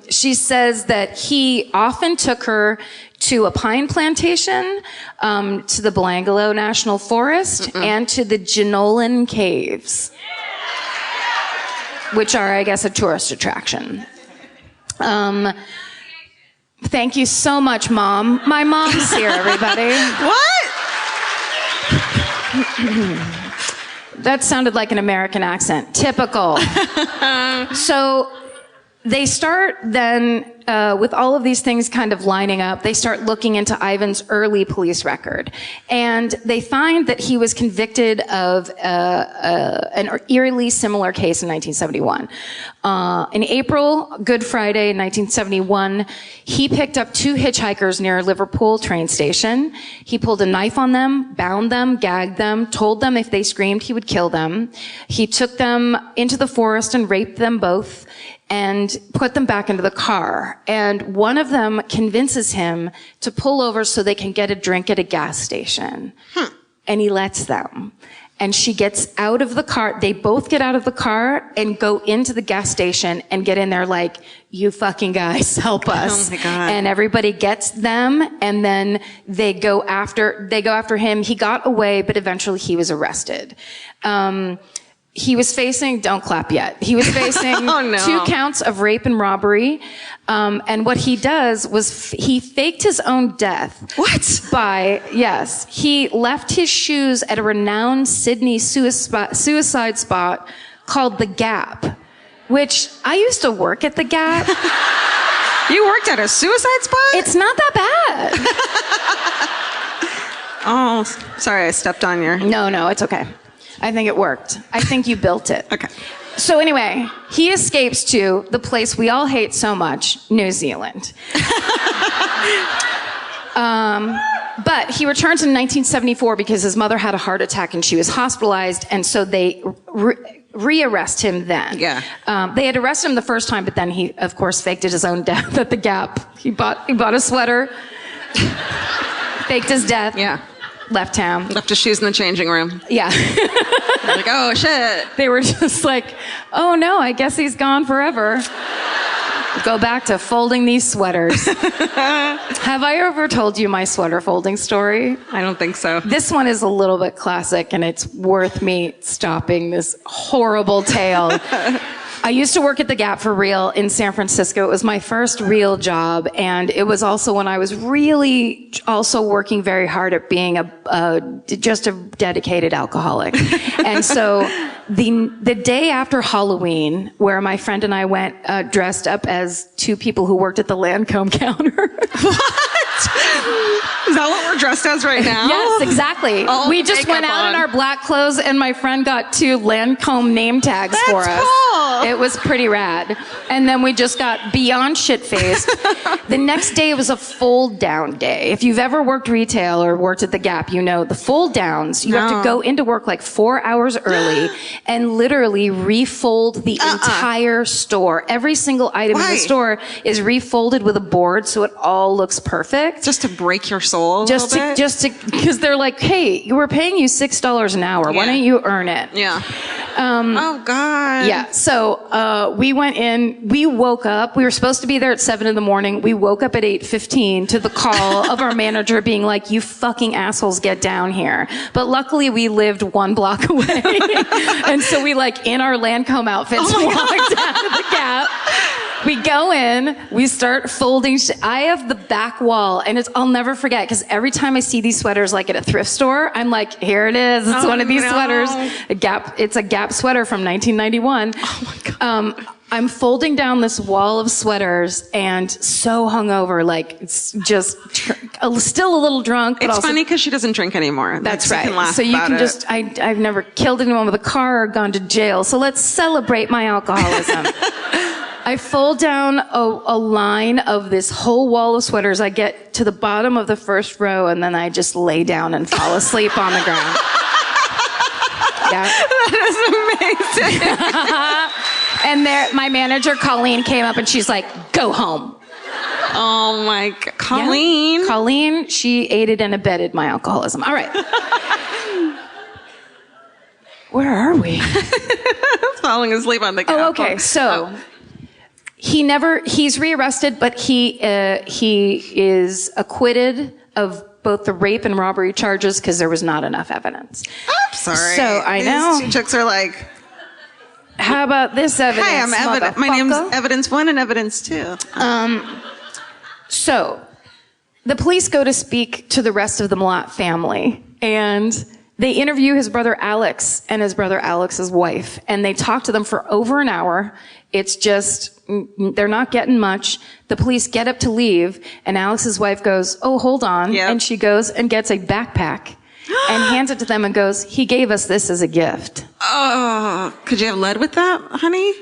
Speaker 2: She says that he often took her to a pine plantation, to the Belangolo National Forest, and to the Jenolan Caves, which are, I guess, a tourist attraction. Thank you so much, Mom. My mom's here, everybody.
Speaker 3: What?
Speaker 2: That sounded like an American accent. Typical. So they start then, with all of these things kind of lining up, they start looking into Ivan's early police record. And they find that he was convicted of an eerily similar case in 1971. In April, Good Friday, 1971, he picked up 2 hitchhikers near Liverpool train station. He pulled a knife on them, bound them, gagged them, told them if they screamed, he would kill them. He took them into the forest and raped them both and put them back into the car. And one of them convinces him to pull over so they can get a drink at a gas station. and he lets them. And she gets out of the car. They both get out of the car and go into the gas station and get in there like, you fucking guys, help us.
Speaker 3: Oh my God.
Speaker 2: And everybody gets them, and then they go after him. He got away, but eventually he was arrested. He was facing, don't clap yet. He was facing
Speaker 3: Oh, no.
Speaker 2: 2 counts of rape and robbery. And what he does was he faked his own death.
Speaker 3: What?
Speaker 2: Yes. He left his shoes at a renowned Sydney suicide spot called The Gap, which I used to work at The Gap.
Speaker 3: You worked at a suicide spot?
Speaker 2: It's not that bad.
Speaker 3: Oh, sorry, I stepped on your...
Speaker 2: No, it's okay. I think it worked. I think you built it.
Speaker 3: Okay.
Speaker 2: So anyway, he escapes to the place we all hate so much, New Zealand. But he returns in 1974 because his mother had a heart attack and she was hospitalized, and so they re-arrest him then.
Speaker 3: Yeah.
Speaker 2: They had arrested him the first time, but then he, of course, faked his own death at the Gap. He bought a sweater, faked his death.
Speaker 3: Yeah.
Speaker 2: Left town.
Speaker 3: Left his shoes in the changing room.
Speaker 2: Yeah.
Speaker 3: They're like, oh, shit.
Speaker 2: They were just like, oh no, I guess he's gone forever. Go back to folding these sweaters. Have I ever told you my sweater folding story?
Speaker 3: I don't think so.
Speaker 2: This one is a little bit classic, and it's worth me stopping this horrible tale. I used to work at the Gap for real in San Francisco. It was my first real job, and it was also when I was really also working very hard at being just a dedicated alcoholic. And so the day after Halloween, where my friend and I went dressed up as 2 people who worked at the Lancome counter.
Speaker 3: What? Is that what we're dressed as right now?
Speaker 2: Yes, exactly. We just went out in our black clothes, and my friend got 2 Lancome name tags for us.
Speaker 3: Cool.
Speaker 2: It was pretty rad. And then we just got beyond shit-faced. The next day was a fold-down day. If you've ever worked retail or worked at the Gap, you know the fold-downs. You have to go into work like 4 hours early and literally refold the entire store. Every single item in the store is refolded with a board so it all looks perfect.
Speaker 3: Just to break your soul a little bit?
Speaker 2: Just to, because they're like, hey, we're paying you $6 an hour. Why don't you earn it?
Speaker 3: Yeah. Oh, God.
Speaker 2: Yeah. So we went in. We woke up. We were supposed to be there at 7 a.m. We woke up at 8:15 to the call of our manager being like, "You fucking assholes, get down here." But luckily, we lived 1 block away, and so we in our Lancome outfits walked down to the Gap. We go in, we start folding. I have the back wall, and I'll never forget, because every time I see these sweaters at a thrift store, I'm like, here it is. It's one of these sweaters. It's a Gap sweater from 1991.
Speaker 3: Oh my God.
Speaker 2: I'm folding down this wall of sweaters and so hungover, it's just still a little drunk. But
Speaker 3: it's funny because she doesn't drink anymore.
Speaker 2: That's right. So you can just, I've never killed anyone with a car or gone to jail. So let's celebrate my alcoholism. I fold down a line of this whole wall of sweaters. I get to the bottom of the first row, and then I just lay down and fall asleep on the ground. Yeah.
Speaker 3: That is amazing.
Speaker 2: And my manager, Colleen, came up and she's like, go home.
Speaker 3: Oh my God. Colleen.
Speaker 2: Yeah. Colleen, she aided and abetted my alcoholism. All right. Where are we?
Speaker 3: Falling asleep on the couch.
Speaker 2: Oh, okay. So he's rearrested, but he is acquitted of both the rape and robbery charges because there was not enough evidence.
Speaker 3: I'm sorry.
Speaker 2: So I know.
Speaker 3: These 2 chicks are like,
Speaker 2: how about this evidence?
Speaker 3: hi, I'm evidence. My name's Evidence 1 and Evidence 2.
Speaker 2: So the police go to speak to the rest of the Milat family, and they interview his brother Alex and his brother Alex's wife, and they talk to them for over an hour. It's just, they're not getting much. The police get up to leave, and Alex's wife goes, oh, hold on.
Speaker 3: Yep.
Speaker 2: And she goes and gets a backpack and hands it to them and goes, he gave us this as a gift.
Speaker 3: Oh, could you have led with that, honey?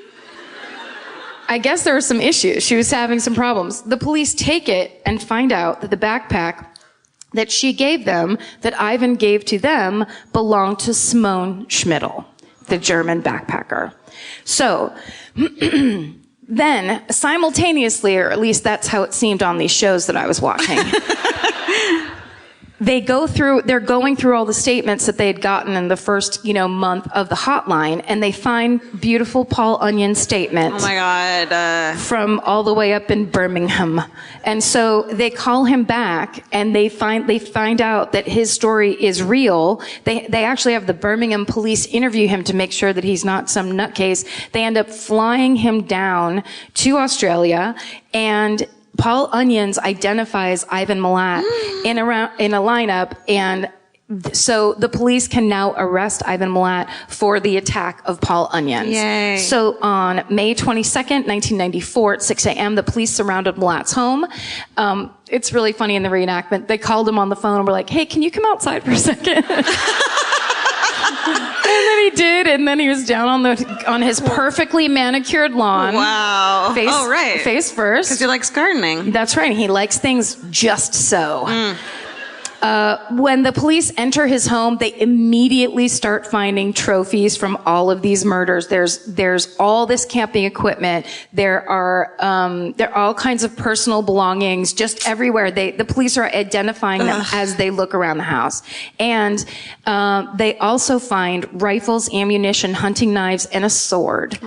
Speaker 2: I guess there were some issues. She was having some problems. The police take it and find out that the backpack that she gave them, that Ivan gave to them, belonged to Simone Schmidl, the German backpacker. So, then, simultaneously, or at least that's how it seemed on these shows that I was watching, they're going through all the statements that they had gotten in the first, month of the hotline, and they find beautiful Paul Onion's statement.
Speaker 3: Oh my God.
Speaker 2: From all the way up in Birmingham. And so they call him back, and they find out that his story is real. They actually have the Birmingham police interview him to make sure that he's not some nutcase. They end up flying him down to Australia, and Paul Onions identifies Ivan Milat in a lineup, and so the police can now arrest Ivan Milat for the attack of Paul Onions.
Speaker 3: Yay.
Speaker 2: So on May 22nd, 1994 at 6 a.m., the police surrounded Milat's home. It's really funny in the reenactment. They called him on the phone and were like, "Hey, can you come outside for a second?" And then he did, and then he was down on his perfectly manicured lawn.
Speaker 3: Wow.
Speaker 2: Face first.
Speaker 3: Because he likes gardening.
Speaker 2: That's right. He likes things just so. When the police enter his home, they immediately start finding trophies from all of these murders. There's all this camping equipment. There are all kinds of personal belongings just everywhere. The police are identifying them as they look around the house. And they also find rifles, ammunition, hunting knives, and a sword.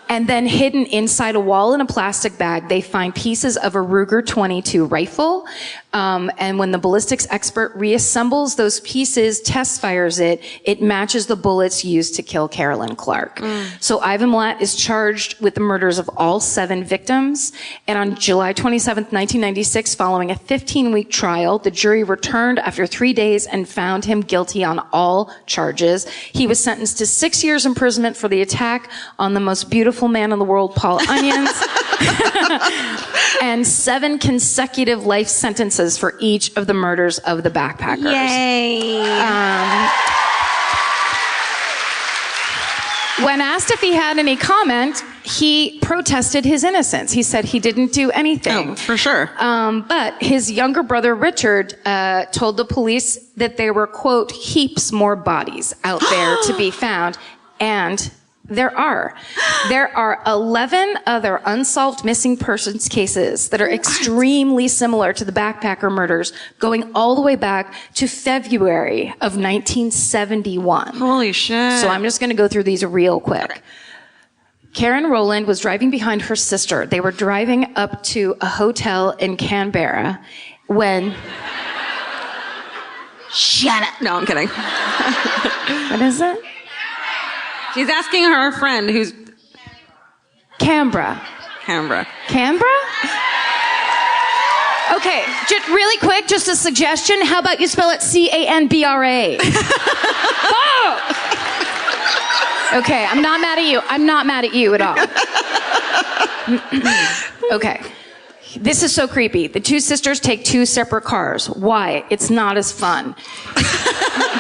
Speaker 2: And then hidden inside a wall in a plastic bag, they find pieces of a Ruger .22 rifle. And when the ballistics expert reassembles those pieces, test fires it matches the bullets used to kill Carolyn Clark. So Ivan Milat is charged with the murders of all 7 victims. And on July 27th, 1996, following a 15-week trial, the jury returned after 3 days and found him guilty on all charges. He was sentenced to 6 years imprisonment for the attack on the most beautiful man in the world, Paul Onions, and 7 consecutive life sentences for each of the murders of the backpackers.
Speaker 3: Yay!
Speaker 2: When asked if he had any comment, he protested his innocence. He said he didn't do anything.
Speaker 3: Oh, for sure.
Speaker 2: But his younger brother, Richard, told the police that there were, quote, heaps more bodies out there to be found. And there are 11 other unsolved missing persons cases that are extremely similar to the backpacker murders, going all the way back to February of 1971.
Speaker 3: Holy shit.
Speaker 2: So I'm just going to go through these real quick. Karen Rowland was driving behind her sister. They were driving up to a hotel in Canberra when...
Speaker 3: Shut up. No, I'm kidding.
Speaker 2: What is it?
Speaker 3: She's asking her friend who's...
Speaker 2: Canberra.
Speaker 3: Canberra.
Speaker 2: Canberra? Okay, just really quick, just a suggestion. How about you spell it C-A-N-B-R-A? Oh! Okay, I'm not mad at you. I'm not mad at you at all. Okay. This is so creepy. The 2 sisters take 2 separate cars. Why? It's not as fun.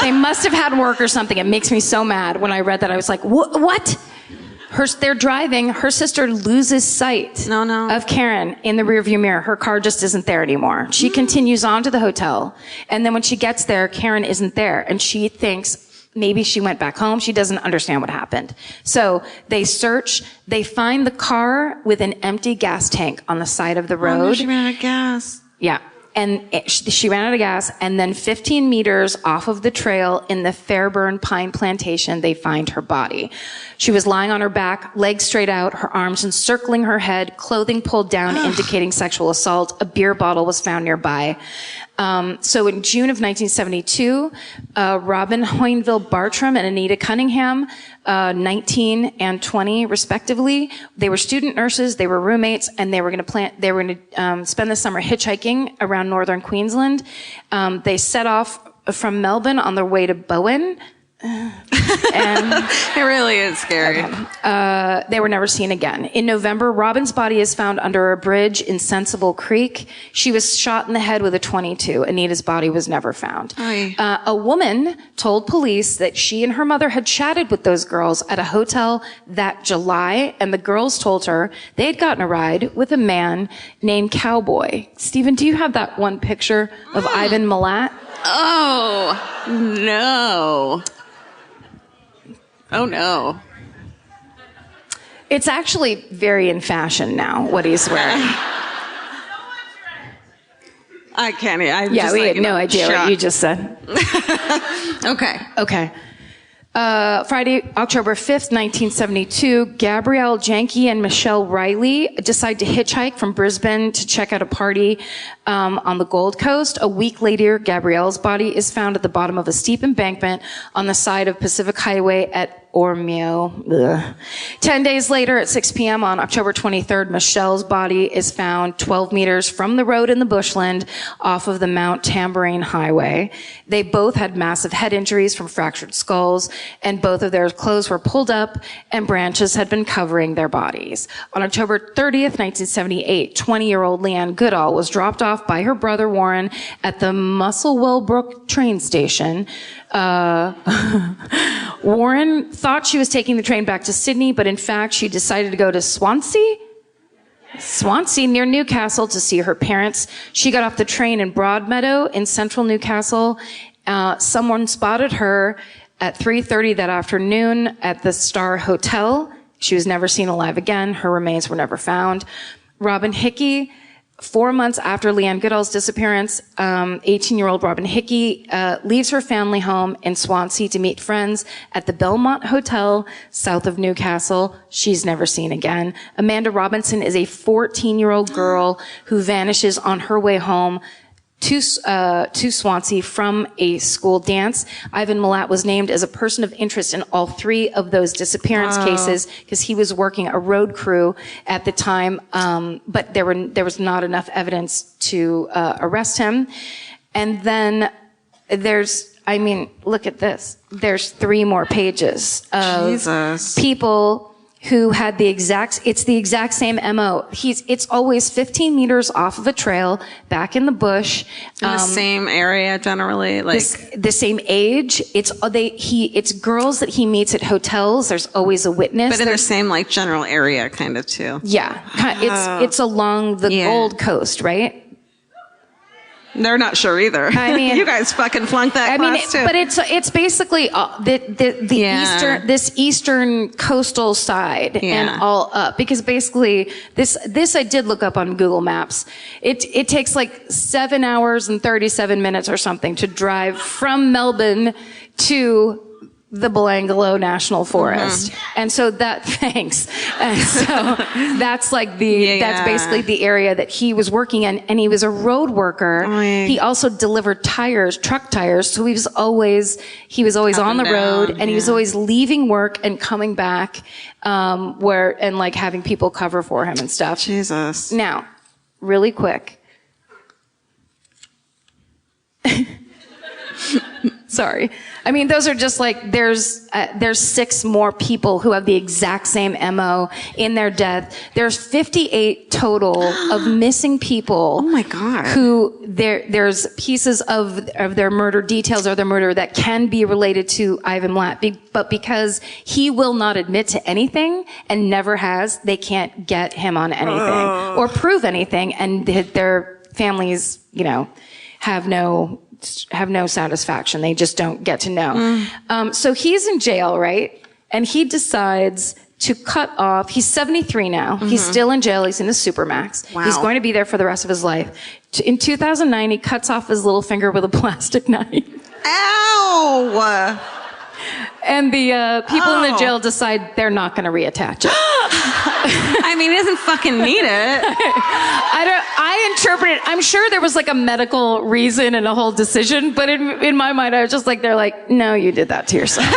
Speaker 2: They must have had work or something. It makes me so mad. When I read that, I was like, what? They're driving. Her sister loses sight of Karen in the rearview mirror. Her car just isn't there anymore. She continues on to the hotel. And then when she gets there, Karen isn't there. And she thinks maybe she went back home. She doesn't understand what happened. So they search. They find the car with an empty gas tank on the side of the road.
Speaker 3: Oh, no, she ran out of gas.
Speaker 2: Yeah. And she ran out of gas, and then 15 meters off of the trail in the Fairburn Pine Plantation, they find her body. She was lying on her back, legs straight out, her arms encircling her head, clothing pulled down, indicating sexual assault. A beer bottle was found nearby. So in June of 1972, Robin Hoynville Bartram and Anita Cunningham, 19 and 20 respectively, they were student nurses, they were roommates, and they were going to spend the summer hitchhiking around northern Queensland. They set off from Melbourne on their way to Bowen. And
Speaker 3: it really is scary.
Speaker 2: Okay. They were never seen again. In November, Robin's body is found under a bridge in Sensible Creek. She was shot in the head with a .22. Anita's body was never found. A woman told police that she and her mother had chatted with those girls at a hotel that July, and the girls told her they had gotten a ride with a man named Cowboy. Stephen, do you have that one picture of Ivan Milat?
Speaker 3: Oh, no. Oh, no.
Speaker 2: It's actually very in fashion now, what he's wearing.
Speaker 3: I can't.
Speaker 2: We had no idea what you just said.
Speaker 3: Okay.
Speaker 2: Friday, October 5th, 1972, Gabrielle Janke and Michelle Riley decide to hitchhike from Brisbane to check out a party on the Gold Coast. A week later, Gabrielle's body is found at the bottom of a steep embankment on the side of Pacific Highway at Ormeau. 10 days later, at 6 p.m. on October 23rd, Michelle's body is found 12 meters from the road in the bushland off of the Mount Tambourine Highway. They both had massive head injuries from fractured skulls, and both of their clothes were pulled up, and branches had been covering their bodies. On October 30th, 1978, 20-year-old Leanne Goodall was dropped off by her brother Warren at the Musselwell Brook train station. Warren thought she was taking the train back to Sydney, but in fact, she decided to go to Swansea near Newcastle to see her parents. She got off the train in Broadmeadow in central Newcastle. Someone spotted her at 3:30 that afternoon at the Star Hotel. She was never seen alive again. Her remains were never found. Robin Hickey, 4 months after Leanne Goodall's disappearance, 18-year-old Robin Hickey leaves her family home in Swansea to meet friends at the Belmont Hotel south of Newcastle. She's never seen again. Amanda Robinson is a 14-year-old girl who vanishes on her way home to Swansea from a school dance. Ivan Milat was named as a person of interest in all three of those disappearance cases because he was working a road crew at the time, but there was not enough evidence to arrest him. And then look at this. There's 3 more pages of people who had the exact same MO. It's always 15 meters off of a trail, back in the bush.
Speaker 3: In the same area, generally, like.
Speaker 2: The same age. It's girls that he meets at hotels. There's always a witness.
Speaker 3: But in the same, like, general area, kind of, too.
Speaker 2: Yeah. It's along the Gold Coast, right?
Speaker 3: They're not sure either. I mean, you guys fucking flunked that class too.
Speaker 2: But it's basically this eastern coastal side and all up, because basically this I did look up on Google Maps. It takes like 7 hours and 37 minutes or something to drive from Melbourne to the Belanglo National Forest. And so thanks. And so that's like that's basically the area that he was working in, and he was a road worker. He also delivered truck tires. So he was always on the road, and he was always leaving work and coming back, and like having people cover for him and stuff.
Speaker 3: Jesus.
Speaker 2: Now, really quick. Sorry. I mean, those are just like, there's 6 more people who have the exact same MO in their death. There's 58 total of missing people.
Speaker 3: Oh my God.
Speaker 2: Who there's pieces of their murder, details of their murder that can be related to Ivan Milat, but because he will not admit to anything and never has, they can't get him on anything or prove anything, and their families, have no satisfaction. They just don't get to know. So he's in jail, right? And he decides to cut off. He's 73 now. He's still in jail. He's in a supermax.
Speaker 3: Wow.
Speaker 2: He's going to be there for the rest of his life. In 2009, he cuts off his little finger with a plastic knife.
Speaker 3: Ow!
Speaker 2: And the people in the jail decide they're not going to reattach it.
Speaker 3: I mean, he doesn't fucking need it.
Speaker 2: I interpret it. I'm sure there was like a medical reason and a whole decision, but in my mind, I was just like, they're like, no, you did that to yourself.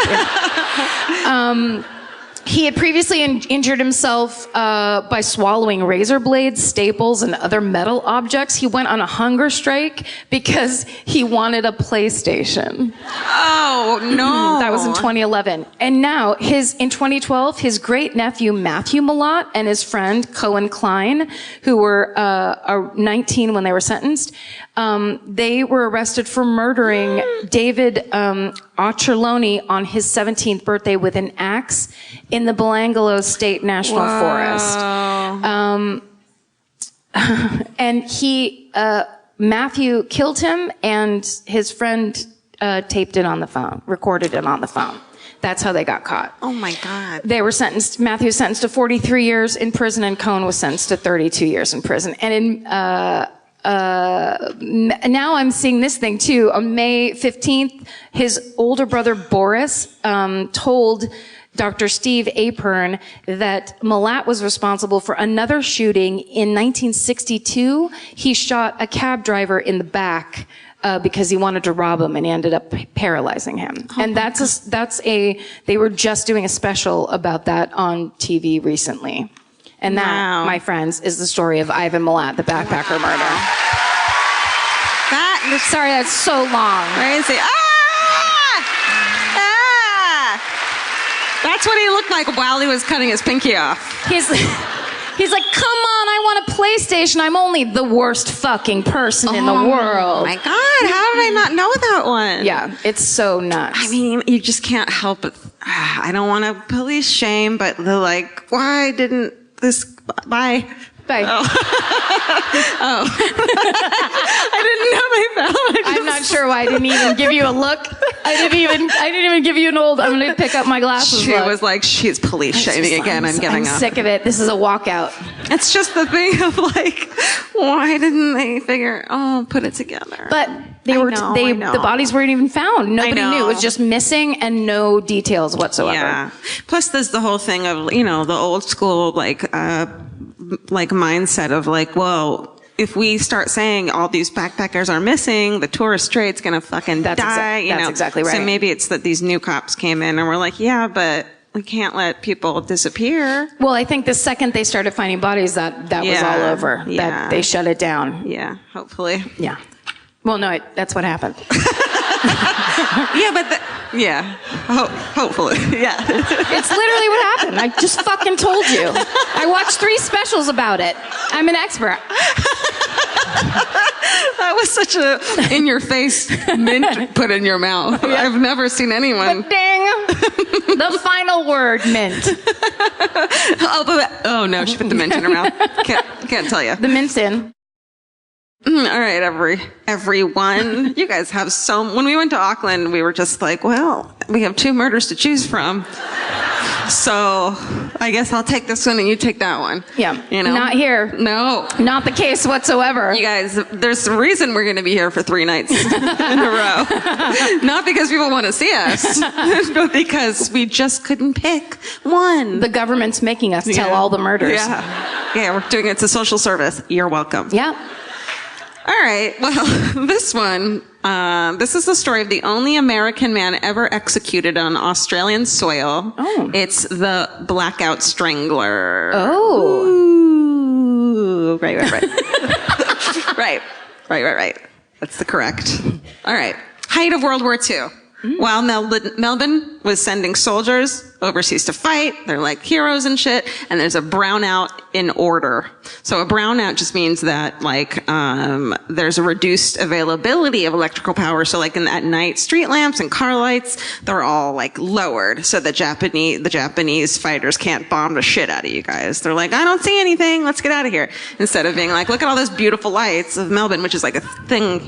Speaker 2: He had previously injured himself by swallowing razor blades, staples, and other metal objects. He went on a hunger strike because he wanted a PlayStation.
Speaker 3: Oh, no.
Speaker 2: That was in 2011. And now, in 2012, his great-nephew Matthew Milat and his friend Cohen Klein, who were 19 when they were sentenced, they were arrested for murdering David Occhioloni on his 17th birthday with an axe in the Belanglo State National Forest. And Matthew killed him, and his friend taped it on the phone, recorded it on the phone. That's how they got caught.
Speaker 3: Oh my God.
Speaker 2: They were Matthew was sentenced to 43 years in prison, and Cohen was sentenced to 32 years in prison. And now I'm seeing this thing too. On May 15th, his older brother Boris told Dr. Steve Apern that Milat was responsible for another shooting in 1962. He shot a cab driver in the back because he wanted to rob him, and he ended up paralyzing him. And they were just doing a special about that on TV recently. And that, my friends, is the story of Ivan Milat, the backpacker murder. Sorry, that's so long.
Speaker 3: Crazy. That's what he looked like while he was cutting his pinky off.
Speaker 2: He's like, come on, I want a PlayStation. I'm only the worst fucking person in the world.
Speaker 3: Oh my God, how did I not know that one?
Speaker 2: Yeah, it's so nuts.
Speaker 3: I mean, you just can't help it. I don't want to police shame, but they're like, why didn't this... Bye.
Speaker 2: Bye.
Speaker 3: Oh. I didn't know they fell.
Speaker 2: I'm not sure why I didn't even give you a look. I didn't even give you an old, I'm going to pick up my glasses
Speaker 3: She
Speaker 2: look.
Speaker 3: was like, she's police shaming again. I'm giving up.
Speaker 2: I'm sick of it. This is a walkout.
Speaker 3: It's just the thing of like, why didn't they put it together?
Speaker 2: But the bodies weren't even found. Nobody knew. It was just missing and no details whatsoever.
Speaker 3: Yeah. Plus there's the whole thing of, the old school, mindset of like, well, if we start saying all these backpackers are missing, the Torres Strait's gonna fucking die.
Speaker 2: That's exactly right.
Speaker 3: So maybe it's that these new cops came in and were like, yeah, but we can't let people disappear.
Speaker 2: Well, I think the second they started finding bodies, that was all over.
Speaker 3: Yeah.
Speaker 2: That they shut it down.
Speaker 3: Yeah, hopefully.
Speaker 2: Yeah. Well, no, that's what happened.
Speaker 3: Yeah, hopefully. Yeah.
Speaker 2: It's literally what happened. I just fucking told you. I watched 3 specials about it. I'm an expert.
Speaker 3: That was such a in-your-face mint put in your mouth. Yeah. I've never seen anyone.
Speaker 2: But ding! The final word, mint.
Speaker 3: Oh no, she put the mint in her mouth. Can't tell you.
Speaker 2: The mint's in.
Speaker 3: All right, everyone. You guys have when we went to Auckland, we were just like, well, we have 2 murders to choose from. So I guess I'll take this one and you take that one.
Speaker 2: Yeah. Not here.
Speaker 3: No.
Speaker 2: Not the case whatsoever.
Speaker 3: You guys, there's a reason we're going to be here for 3 nights in a row. Not because people want to see us, but because we just couldn't pick one.
Speaker 2: The government's making us tell all the murders.
Speaker 3: Yeah, we're doing it. It's a social service. You're welcome.
Speaker 2: Yeah.
Speaker 3: All right. Well, this one, this is the story of the only American man ever executed on Australian soil.
Speaker 2: Oh.
Speaker 3: It's the blackout strangler.
Speaker 2: Oh.
Speaker 3: Ooh. Right. Right. That's the correct. All right. Height of World War II. While Melbourne was sending soldiers overseas to fight, they're like heroes and shit, and there's a brownout in order. So a brownout just means that there's a reduced availability of electrical power. So at night, street lamps and car lights, they're all lowered so the Japanese fighters can't bomb the shit out of you guys. They're like, I don't see anything, let's get out of here. Instead of being like, look at all those beautiful lights of Melbourne, which is a thing,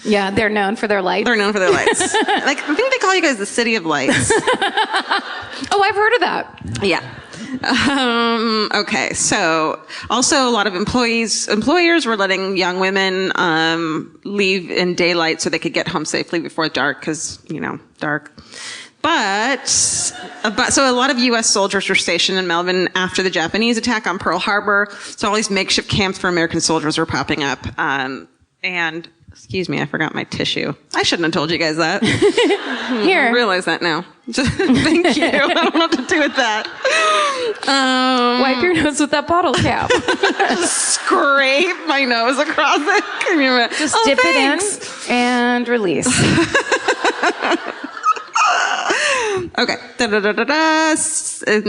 Speaker 2: Yeah, they're known for their lights.
Speaker 3: I think they call you guys the City of Lights.
Speaker 2: Oh, I've heard of that.
Speaker 3: Yeah. Okay. So also a lot of employers were letting young women, leave in daylight so they could get home safely before dark because, dark. But so a lot of U.S. soldiers were stationed in Melbourne after the Japanese attack on Pearl Harbor. So all these makeshift camps for American soldiers were popping up. And excuse me, I forgot my tissue. I shouldn't have told you guys that.
Speaker 2: Here.
Speaker 3: I realize that now. Thank you. I don't know what to do with that.
Speaker 2: Wipe your nose with that bottle cap.
Speaker 3: Scrape my nose across it. Can you imagine?
Speaker 2: Just dip it in and release.
Speaker 3: Okay.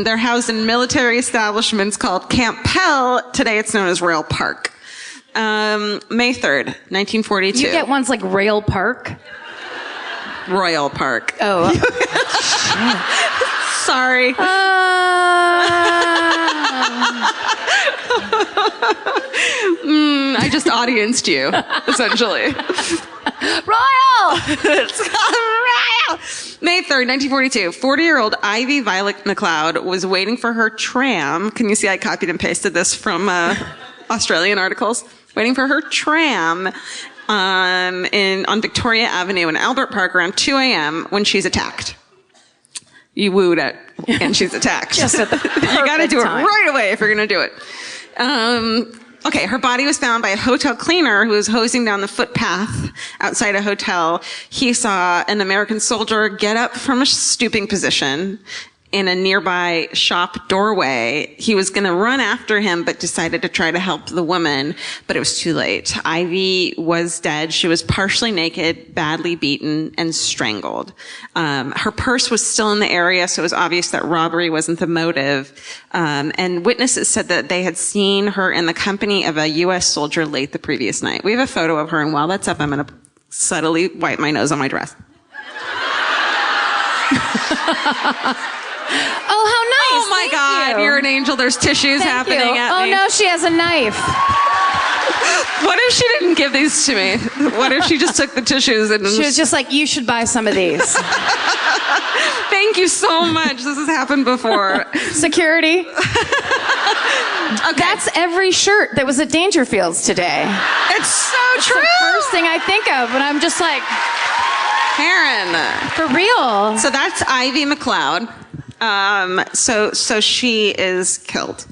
Speaker 3: They're housed in military establishments called Camp Pell. Today it's known as Royal Park. May 3rd, 1942.
Speaker 2: You get ones like Rail Park?
Speaker 3: Royal Park.
Speaker 2: Oh.
Speaker 3: Sorry. I just audienced you, essentially.
Speaker 2: Royal!
Speaker 3: It's Royal! May 3rd, 1942. 40-year-old Ivy Violet McLeod was waiting for her tram. Can you see I copied and pasted this from Australian articles? waiting for her tram on Victoria Avenue in Albert Park around 2 a.m. when she's attacked. You wooed it, and she's attacked.
Speaker 2: Just at the
Speaker 3: you got to do
Speaker 2: time.
Speaker 3: it right away if you're going to do it. Okay, her body was found by a hotel cleaner who was hosing down the footpath outside a hotel. He saw an American soldier get up from a stooping position in a nearby shop doorway. He was going to run after him, but decided to try to help the woman, but it was too late. Ivy was dead. She was partially naked, badly beaten, and strangled. Her purse was still in the area, so it was obvious that robbery wasn't the motive. And witnesses said that they had seen her in the company of a U.S. soldier late the previous night. We have a photo of her, and while that's up, I'm going to subtly wipe my nose on my dress.
Speaker 2: Oh, how nice.
Speaker 3: Oh my
Speaker 2: Thank
Speaker 3: God,
Speaker 2: you.
Speaker 3: you're an angel. There's tissues happening at me.
Speaker 2: Oh no, she has a knife.
Speaker 3: What if she didn't give these to me? What if she just took the tissues and
Speaker 2: She was just like, you should buy some of these.
Speaker 3: Thank you so much. This has happened before.
Speaker 2: Security.
Speaker 3: Okay.
Speaker 2: That's every shirt that was at Dangerfields today.
Speaker 3: It's so
Speaker 2: It's
Speaker 3: true.
Speaker 2: the first thing I think of when I'm just like,
Speaker 3: Karen.
Speaker 2: for real.
Speaker 3: So that's Ivy McLeod. So she is killed.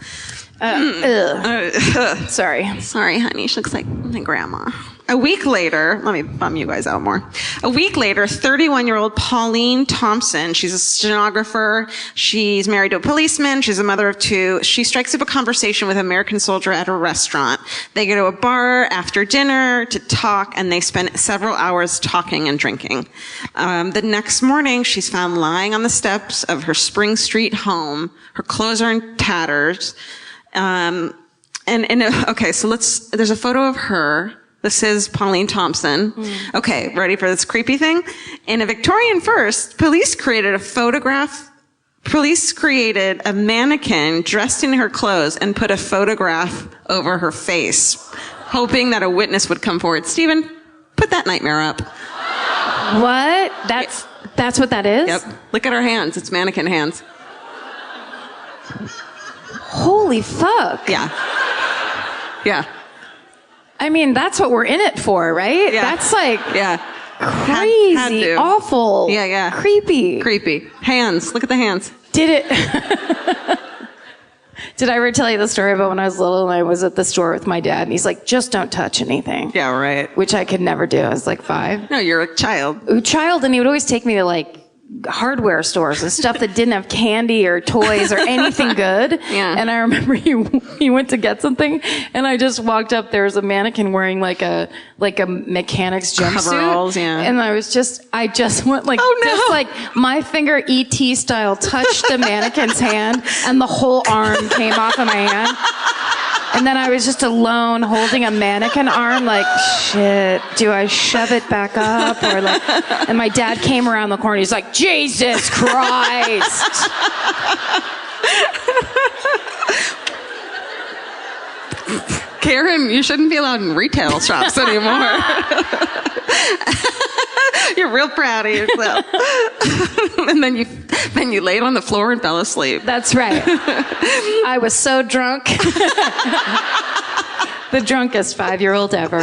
Speaker 2: Sorry.
Speaker 3: Sorry, honey. She looks like my grandma. A week later, let me bum you guys out more. A week later, 31-year-old Pauline Thompson, she's a stenographer. She's married to a policeman. She's a mother of two. She strikes up a conversation with an American soldier at a restaurant. They go to a bar after dinner to talk, and they spend several hours talking and drinking. The next morning, she's found lying on the steps of her Spring Street home. Her clothes are in tatters. Okay, so there's a photo of her. This is Pauline Thompson. Okay, ready for this creepy thing? In a Victorian first, police created a mannequin dressed in her clothes and put a photograph over her face, hoping that a witness would come forward. Stephen, put that nightmare up.
Speaker 2: What? That's what that is?
Speaker 3: Yep. Look at her hands. It's mannequin hands.
Speaker 2: Holy fuck.
Speaker 3: Yeah. Yeah.
Speaker 2: I mean, that's what we're in it for, right?
Speaker 3: Yeah.
Speaker 2: That's like
Speaker 3: Yeah.
Speaker 2: crazy,
Speaker 3: Had to.
Speaker 2: awful,
Speaker 3: Yeah.
Speaker 2: creepy.
Speaker 3: Creepy. Hands. Look at the hands.
Speaker 2: Did it? Did I ever tell you the story about when I was little and I was at the store with my dad and he's like, just don't touch anything.
Speaker 3: Yeah, right.
Speaker 2: Which I could never do. I was like 5.
Speaker 3: No, you're a child.
Speaker 2: And he would always take me to like hardware stores and stuff that didn't have candy or toys or anything good.
Speaker 3: Yeah.
Speaker 2: And I remember he went to get something and I just walked up. There was a mannequin wearing like a mechanic's jumpsuit.
Speaker 3: Coveralls, yeah.
Speaker 2: And I just went like,
Speaker 3: Oh, no.
Speaker 2: just like my finger ET style touched the mannequin's hand and the whole arm came off of my hand. And then I was just alone holding a mannequin arm like, shit, do I shove it back up? Or like, and my dad came around the corner. He's like, Jesus Christ.
Speaker 3: Karen, you shouldn't be allowed in retail shops anymore. You're real proud of yourself. And then you laid on the floor and fell asleep.
Speaker 2: That's right. I was so drunk. The drunkest 5-year-old ever.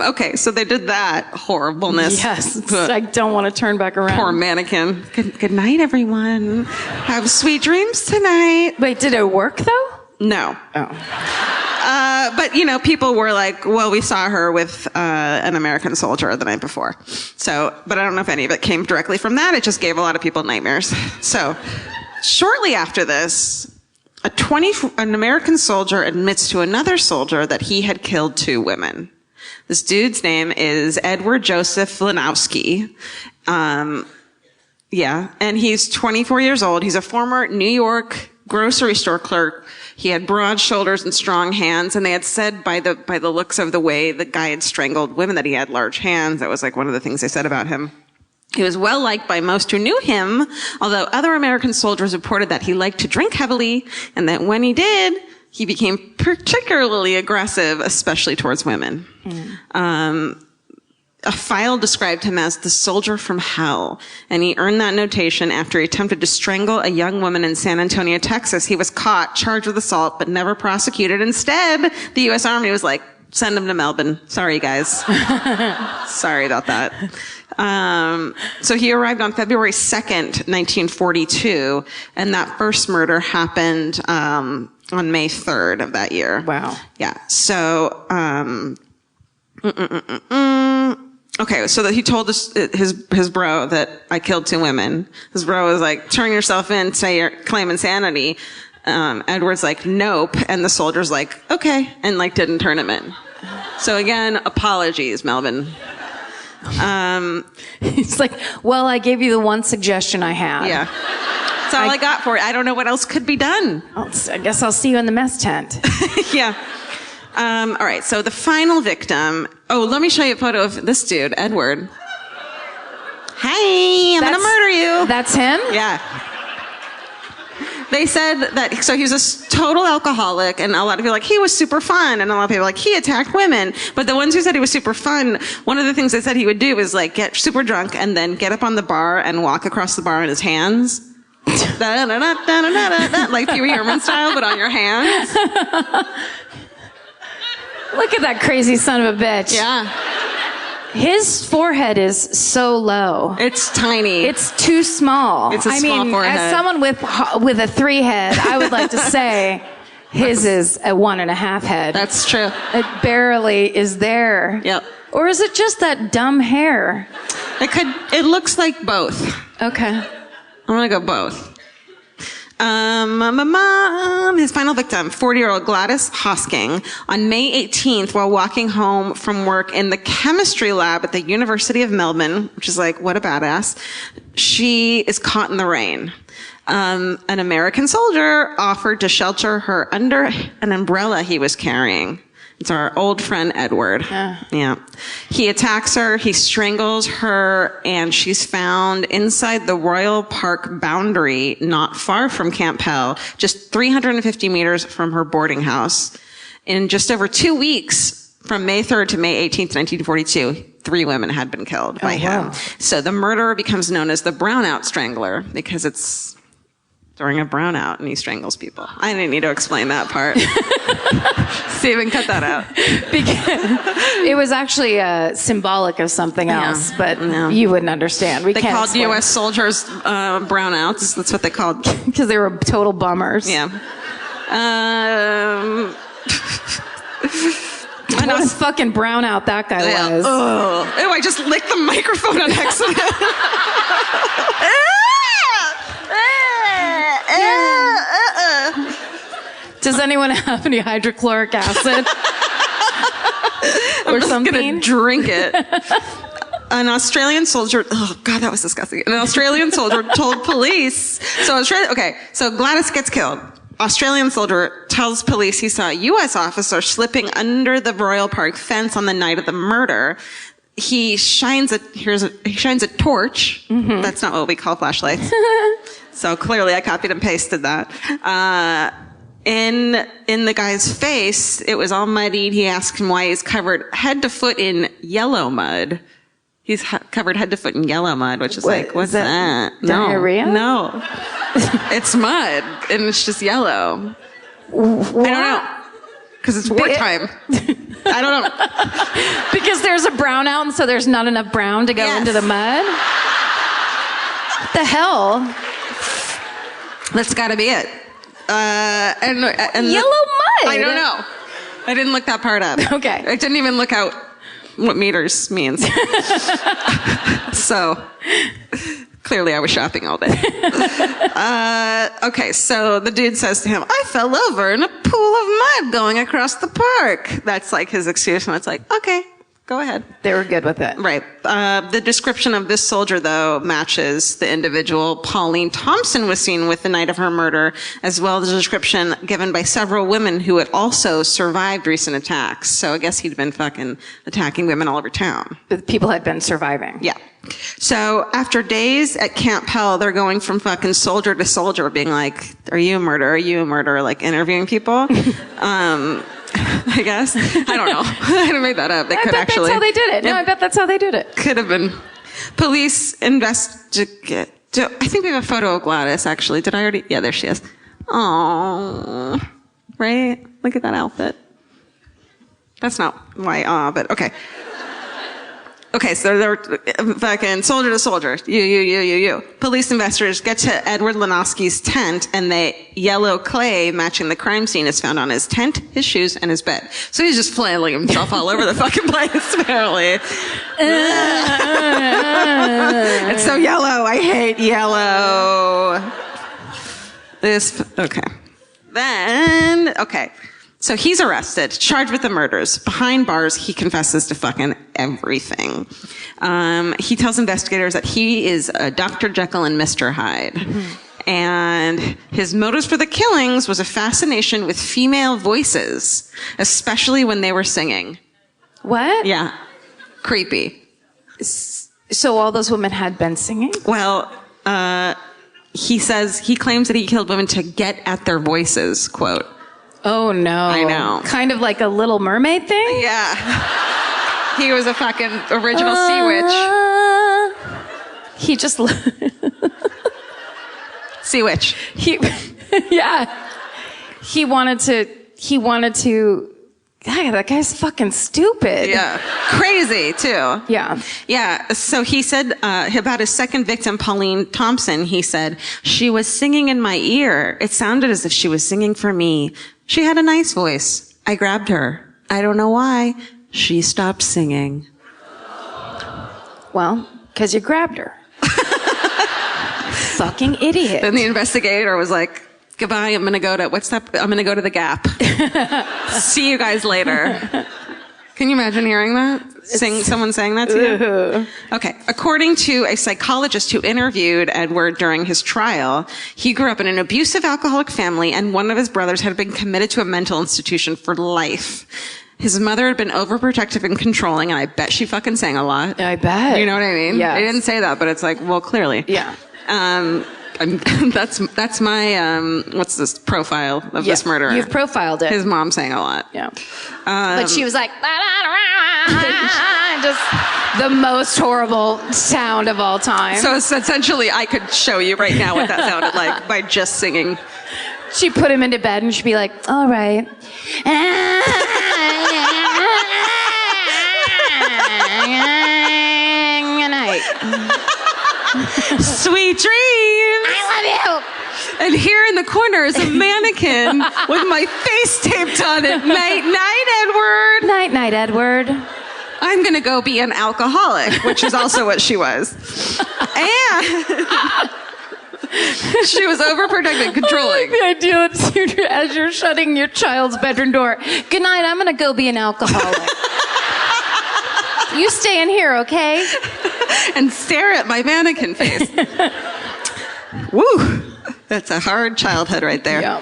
Speaker 3: Okay, so they did that horribleness.
Speaker 2: Yes. I don't want to turn back around.
Speaker 3: Poor mannequin. Good night, everyone. Have sweet dreams tonight.
Speaker 2: Wait, did it work though?
Speaker 3: No.
Speaker 2: Oh.
Speaker 3: But, people were like, well, we saw her with an American soldier the night before. So, but I don't know if any of it came directly from that. It just gave a lot of people nightmares. So, shortly after this, an American soldier admits to another soldier that he had killed 2 women. This dude's name is Edward Joseph Lanowski. And he's 24 years old. He's a former New York grocery store clerk. He had broad shoulders and strong hands, and they had said by the looks of the way the guy had strangled women that he had large hands. That was like one of the things they said about him. He was well liked by most who knew him, although other American soldiers reported that he liked to drink heavily, and that when he did, he became particularly aggressive, especially towards women. A file described him as the soldier from hell, and he earned that notation after he attempted to strangle a young woman in San Antonio, Texas. He was caught, charged with assault, but never prosecuted. Instead, the U.S. Army was like, send him to Melbourne. Sorry, guys. Sorry about that. So he arrived on February 2nd, 1942, and that first murder happened on May 3rd of that year.
Speaker 2: Wow.
Speaker 3: Yeah. So, okay, so that he told his bro that I killed 2 women. His bro was like, turn yourself in, say you claim insanity. Edward's like, nope. And the soldier's like, okay. And like, didn't turn him in. So again, apologies, Melvin.
Speaker 2: He's like, well, I gave you the one suggestion I had.
Speaker 3: Yeah. That's all I got for it. I don't know what else could be done.
Speaker 2: I guess I'll see you in the mess tent.
Speaker 3: Yeah. All right. So the final victim. Oh, let me show you a photo of this dude, Edward. Hey, I'm going to murder you.
Speaker 2: That's him?
Speaker 3: Yeah. They said that, so he was a total alcoholic, and a lot of people were like, he was super fun, and a lot of people were like, he attacked women. But the ones who said he was super fun, one of the things they said he would do was like get super drunk and then get up on the bar and walk across the bar on his hands. Like Pee Wee Herman style, but on your hands.
Speaker 2: Look at that crazy son of a bitch.
Speaker 3: Yeah.
Speaker 2: His forehead is so low.
Speaker 3: It's tiny.
Speaker 2: It's too small.
Speaker 3: It's a small forehead.
Speaker 2: As someone with a 3 head, I would like to say his is a 1.5 head.
Speaker 3: That's true.
Speaker 2: It barely is there.
Speaker 3: Yep.
Speaker 2: Or is it just that dumb hair?
Speaker 3: It looks like both.
Speaker 2: Okay.
Speaker 3: I'm gonna go both. His final victim, 40-year-old Gladys Hosking, on May 18th, while walking home from work in the chemistry lab at the University of Melbourne, which is like, what a badass, she is caught in the rain. An American soldier offered to shelter her under an umbrella he was carrying. It's our old friend Edward. Yeah. He attacks her, he strangles her, and she's found inside the Royal Park boundary, not far from Camp Hell, just 350 meters from her boarding house. In just over 2 weeks, from May 3rd to May 18th, 1942, 3 women had been killed by him. Wow. So the murderer becomes known as the brownout strangler because it's during a brownout and he strangles people. I didn't need to explain that part. Steven, cut that out.
Speaker 2: Because it was actually symbolic of something else, but you wouldn't understand.
Speaker 3: They called U.S. soldiers brownouts. That's what they called.
Speaker 2: Because they were total bummers.
Speaker 3: Yeah.
Speaker 2: What a fucking brownout that guy was.
Speaker 3: Oh, ew, I just licked the microphone on accident.
Speaker 2: Does anyone have any hydrochloric acid?
Speaker 3: I'm just gonna drink it. An Australian soldier, oh God, that was disgusting. An Australian soldier told police, so Gladys gets killed. Australian soldier tells police he saw a U.S. officer slipping under the Royal Park fence on the night of the murder. He shines a torch. Mm-hmm. That's not what we call flashlights. So clearly I copied and pasted that. In the guy's face, it was all muddied. He asked him why he's covered head to foot in yellow mud. He's covered head to foot in yellow mud, which is like, what's that?
Speaker 2: Diarrhea?
Speaker 3: No. It's mud, and it's just yellow. What? I don't know. Because it's wartime. I don't know.
Speaker 2: Because there's a brownout, and so there's not enough brown to go into the mud? What the hell?
Speaker 3: That's gotta be it. And
Speaker 2: yellow mud?
Speaker 3: I don't know. I didn't look that part up.
Speaker 2: Okay.
Speaker 3: I didn't even look out what meters means. So clearly I was shopping all day. Okay, so the dude says to him, I fell over in a pool of mud going across the park. That's like his excuse, and it's like, okay, go ahead.
Speaker 2: They were good with it.
Speaker 3: Right. The description of this soldier, though, matches the individual Pauline Thompson was seen with the night of her murder, as well as a description given by several women who had also survived recent attacks. So I guess he'd been fucking attacking women all over town.
Speaker 2: But people had been surviving.
Speaker 3: Yeah. So after days at Camp Hell, they're going from fucking soldier to soldier, being like, are you a murderer? Are you a murderer? Like interviewing people. I guess. I don't know. I didn't make that up. They could actually.
Speaker 2: That's how they did it. No, I bet that's how they did it.
Speaker 3: Could have been. Police investigate. I think we have a photo of Gladys, actually. Did I already? Yeah, there she is. Oh, right? Look at that outfit. That's not why, but okay. Okay, so they're fucking soldier to soldier. You. Police investigators get to Edward Lenoski's tent, and the yellow clay matching the crime scene is found on his tent, his shoes, and his bed. So he's just flailing himself all over the fucking place, apparently. It's so yellow. I hate yellow. Okay. So he's arrested, charged with the murders. Behind bars, he confesses to fucking everything. He tells investigators that he is Dr. Jekyll and Mr. Hyde. Mm-hmm. And his motives for the killings was a fascination with female voices, especially when they were singing.
Speaker 2: What?
Speaker 3: Yeah. Creepy.
Speaker 2: So all those women had been singing?
Speaker 3: Well, he claims that he killed women to get at their voices, quote.
Speaker 2: Oh, no.
Speaker 3: I know.
Speaker 2: Kind of like a Little Mermaid thing?
Speaker 3: Yeah. He was a fucking original sea witch.
Speaker 2: He just...
Speaker 3: Sea witch.
Speaker 2: Yeah. He wanted to... God, that guy's fucking stupid.
Speaker 3: Yeah. Crazy, too.
Speaker 2: Yeah.
Speaker 3: Yeah. So he said about his second victim, Pauline Thompson, he said, "She was singing in my ear. It sounded as if she was singing for me. She had a nice voice. I grabbed her. I don't know why. She stopped singing."
Speaker 2: Well, because you grabbed her. Fucking idiot.
Speaker 3: Then the investigator was like, "Goodbye. I'm going to go to the Gap. See you guys later." Can you imagine hearing that? Someone saying that to you? Okay. According to a psychologist who interviewed Edward during his trial, he grew up in an abusive alcoholic family, and one of his brothers had been committed to a mental institution for life. His mother had been overprotective and controlling, and I bet she fucking sang a lot.
Speaker 2: I bet.
Speaker 3: You know what I mean?
Speaker 2: Yeah.
Speaker 3: They didn't say that, but it's like, well, clearly.
Speaker 2: Yeah.
Speaker 3: That's my what's this profile of this murderer?
Speaker 2: You've profiled it.
Speaker 3: His mom sang a lot.
Speaker 2: Yeah. But she was like, just the most horrible sound of all time.
Speaker 3: So essentially, I could show you right now what that sounded like by just singing.
Speaker 2: She'd put him into bed and she'd be like, "All right." Good night.
Speaker 3: Sweet dreams.
Speaker 2: I love you.
Speaker 3: And here in the corner is a mannequin with my face taped on it. Night, night, Edward.
Speaker 2: Night, night, Edward.
Speaker 3: I'm going to go be an alcoholic, which is also what she was. And she was overprotective and controlling.
Speaker 2: I like the idea that as you're shutting your child's bedroom door, "Good night, I'm going to go be an alcoholic." You stay in here, okay?
Speaker 3: And stare at my mannequin face. Woo! That's a hard childhood right there.
Speaker 2: Yeah.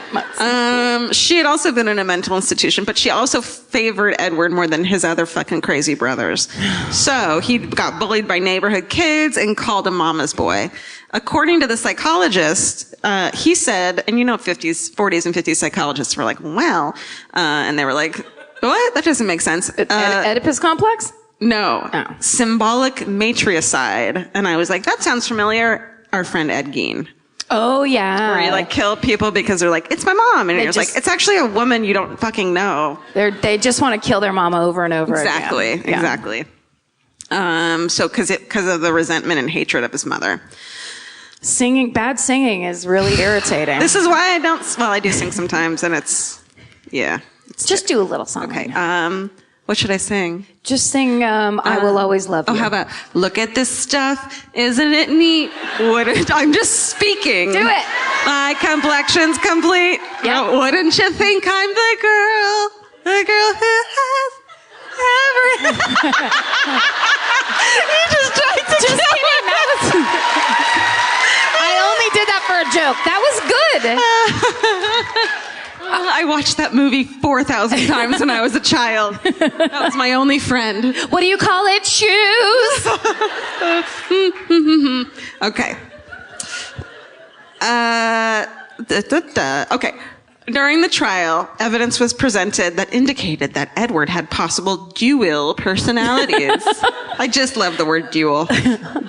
Speaker 3: She had also been in a mental institution, but she also favored Edward more than his other fucking crazy brothers. So he got bullied by neighborhood kids and called him mama's boy. According to the psychologist, he said, and 40s and 50s psychologists were like, well, and they were like, what? That doesn't make sense.
Speaker 2: Oedipus complex?
Speaker 3: No.
Speaker 2: Oh.
Speaker 3: Symbolic matriarcide. And I was like, that sounds familiar. Our friend Ed Gein.
Speaker 2: Oh, yeah.
Speaker 3: Where you kill people because they're like, it's my mom. And you're like, it's actually a woman you don't fucking know.
Speaker 2: They just want to kill their mama over and over again.
Speaker 3: Exactly. So because of the resentment and hatred of his mother.
Speaker 2: Bad singing is really irritating.
Speaker 3: This is why I do sing sometimes, and it's
Speaker 2: just do a little song.
Speaker 3: Okay. What should I sing?
Speaker 2: Just sing I Will Always Love You.
Speaker 3: Oh, how about, look at this stuff, isn't it neat? I'm just speaking.
Speaker 2: Do it.
Speaker 3: My complexion's complete.
Speaker 2: Yep.
Speaker 3: Wouldn't you think I'm the girl who has everything? You just tried to
Speaker 2: just kidding. I only did that for a joke. That was good.
Speaker 3: I watched that movie 4,000 times when I was a child. That was my only friend.
Speaker 2: What do you call it? Shoes?
Speaker 3: Okay. Okay. During the trial, evidence was presented that indicated that Edward had possible dual personalities. I just love the word dual.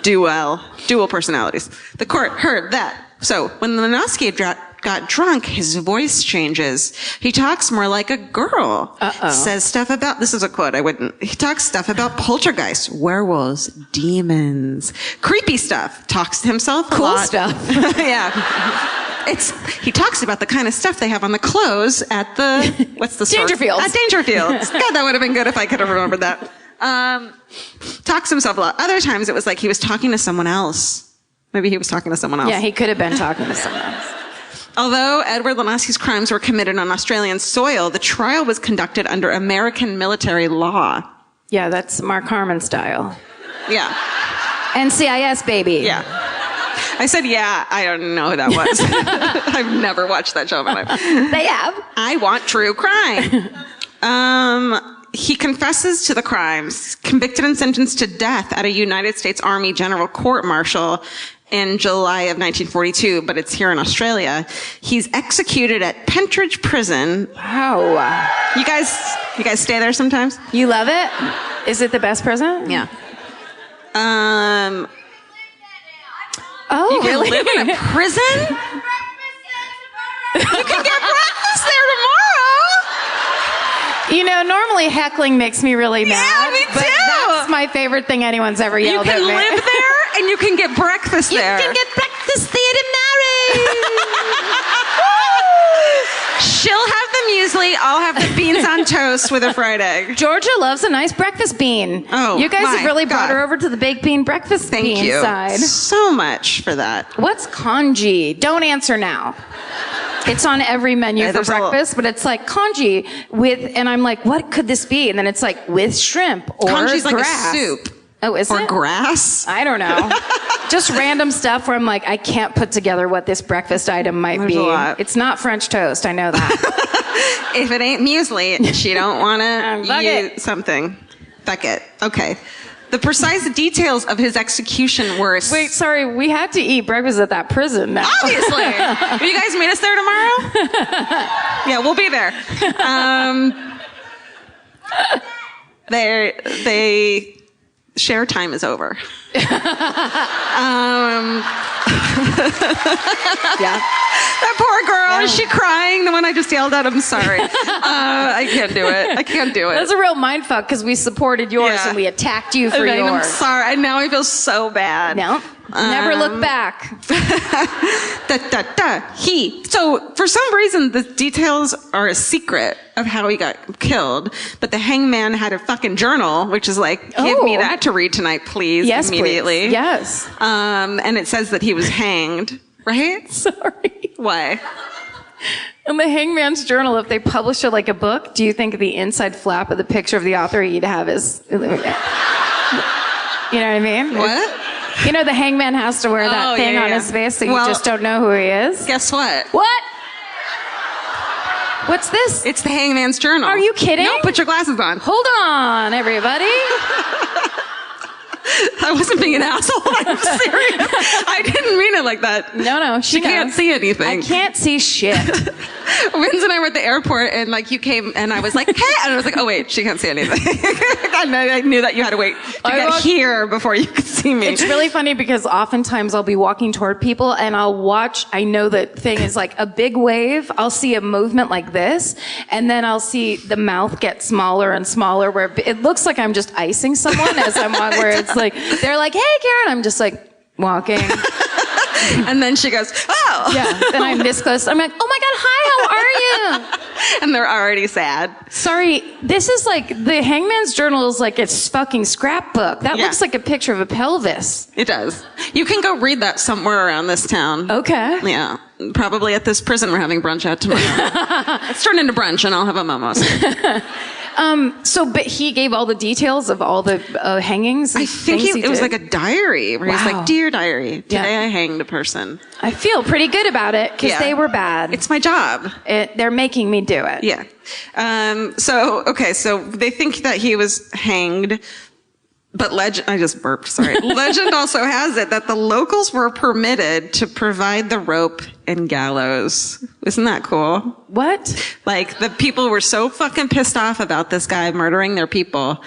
Speaker 3: Dual personalities. The court heard that. So when Lenosky got drunk, his voice changes. He talks more like a girl. Says stuff about, this is a quote, he talks stuff about poltergeists, werewolves, demons, creepy stuff. Talks to himself a lot.
Speaker 2: Cool stuff.
Speaker 3: Yeah. He talks about the kind of stuff they have on the clothes at the, what's the store?
Speaker 2: Dangerfields.
Speaker 3: At Dangerfields. God, that would have been good if I could have remembered that. Talks to himself a lot. Other times it was like he was talking to someone else. Maybe he was talking to someone else.
Speaker 2: Yeah, he could have been talking to someone else.
Speaker 3: Although Edward Lenosky's crimes were committed on Australian soil, the trial was conducted under American military law.
Speaker 2: Yeah, that's Mark Harmon style.
Speaker 3: Yeah.
Speaker 2: NCIS, baby.
Speaker 3: Yeah. I said, yeah, I don't know who that was. I've never watched that show in my life.
Speaker 2: They have.
Speaker 3: I want true crime. He confesses to the crimes, convicted and sentenced to death at a United States Army General Court-Martial in July of 1942, but it's here in Australia. He's executed at Pentridge Prison.
Speaker 2: Wow.
Speaker 3: You guys stay there sometimes?
Speaker 2: You love it? Is it the best prison?
Speaker 3: Yeah.
Speaker 2: Oh,
Speaker 3: you can
Speaker 2: really?
Speaker 3: live in a prison? You can get breakfast there tomorrow.
Speaker 2: You know, normally heckling makes me really mad.
Speaker 3: Yeah, me
Speaker 2: but
Speaker 3: too.
Speaker 2: that's my favorite thing anyone's ever yelled at me.
Speaker 3: You can live there and you can get breakfast there.
Speaker 2: You can get breakfast there tomorrow.
Speaker 3: She'll have the muesli. I'll have the beans on toast with a fried egg.
Speaker 2: Georgia loves a nice breakfast bean.
Speaker 3: Oh,
Speaker 2: you guys
Speaker 3: my
Speaker 2: have really brought
Speaker 3: God.
Speaker 2: her over to the baked bean breakfast
Speaker 3: Thank
Speaker 2: bean
Speaker 3: you
Speaker 2: side.
Speaker 3: so much for that.
Speaker 2: What's congee? Don't answer now. It's on every menu for
Speaker 3: there's a
Speaker 2: breakfast, but it's like congee with, and I'm like, what could this be? And then it's like with shrimp or
Speaker 3: Congee's like
Speaker 2: grass.
Speaker 3: a soup.
Speaker 2: Oh, is
Speaker 3: Or
Speaker 2: it?
Speaker 3: grass.
Speaker 2: I don't know. Just random stuff where I'm like, I can't put together what this breakfast item might
Speaker 3: There's
Speaker 2: be.
Speaker 3: a lot.
Speaker 2: It's not French toast. I know that.
Speaker 3: If it ain't muesli, she don't want
Speaker 2: Fuck
Speaker 3: to
Speaker 2: it.
Speaker 3: eat something. Fuck it. Okay. The precise details of his execution were...
Speaker 2: Wait, sorry. We had to eat breakfast at that prison now.
Speaker 3: Obviously. Will you guys meet us there tomorrow? Yeah, we'll be there. They share time is over.
Speaker 2: Yeah.
Speaker 3: That poor girl, is she crying? The one I just yelled at, I'm sorry. I can't do it. I can't do it.
Speaker 2: That's a real mindfuck because we supported yours
Speaker 3: Yeah.
Speaker 2: and we attacked you for
Speaker 3: I'm
Speaker 2: yours.
Speaker 3: sorry. And now I feel so bad.
Speaker 2: No. Never look back.
Speaker 3: So for some reason, the details are a secret of how he got killed. But the hangman had a fucking journal, which is like, give me that to read tonight, please.
Speaker 2: Yes,
Speaker 3: immediately.
Speaker 2: please. Yes.
Speaker 3: And it says that he was hanged, right?
Speaker 2: Sorry.
Speaker 3: Why?
Speaker 2: In the Hangman's Journal, if they publish it like a book, do you think the inside flap of the picture of the author you'd have is... You know what I mean?
Speaker 3: What?
Speaker 2: You know, the hangman has to wear that thing on
Speaker 3: yeah.
Speaker 2: his face so you
Speaker 3: Well,
Speaker 2: just don't know who he is.
Speaker 3: Guess what?
Speaker 2: What? What's this?
Speaker 3: It's the hangman's journal.
Speaker 2: Are you kidding?
Speaker 3: No, put your glasses on.
Speaker 2: Hold on, everybody.
Speaker 3: I wasn't being an asshole. I'm serious. I didn't mean it like that.
Speaker 2: No,
Speaker 3: She can't
Speaker 2: knows.
Speaker 3: see anything.
Speaker 2: I can't see shit.
Speaker 3: Vince and I were at the airport, and like you came, and I was like, "Hey," and I was like, "Oh wait, she can't see anything." I knew that you had to wait to get here before you could see me.
Speaker 2: It's really funny because oftentimes I'll be walking toward people and I'll watch, I know the thing is like a big wave. I'll see a movement like this, and then I'll see the mouth get smaller and smaller where it looks like I'm just icing someone as I'm on, where it's like, they're like, "Hey, Karen," I'm just like walking.
Speaker 3: And then she goes, "Oh."
Speaker 2: Yeah. Then I'm this close. I'm like, "Oh my God, hi, how are you?"
Speaker 3: And they're already sad.
Speaker 2: Sorry, this is like, the Hangman's Journal is like its fucking scrapbook. That
Speaker 3: Yeah.
Speaker 2: looks like a picture of a pelvis.
Speaker 3: It does. You can go read that somewhere around this town.
Speaker 2: Okay.
Speaker 3: Yeah. Probably at this prison we're having brunch at tomorrow. Let's turn into brunch and I'll have a momos.
Speaker 2: But he gave all the details of all the hangings.
Speaker 3: I think it was like a diary where he's
Speaker 2: Wow.
Speaker 3: like, "Dear diary, today
Speaker 2: Yeah.
Speaker 3: I hanged a person."
Speaker 2: I feel pretty good about it because
Speaker 3: Yeah.
Speaker 2: they were bad.
Speaker 3: It's my job.
Speaker 2: They're making me do it.
Speaker 3: Yeah. So they think that he was hanged. But I just burped, sorry. Legend also has it that the locals were permitted to provide the rope and gallows. Isn't that cool?
Speaker 2: What?
Speaker 3: Like, the people were so fucking pissed off about this guy murdering their people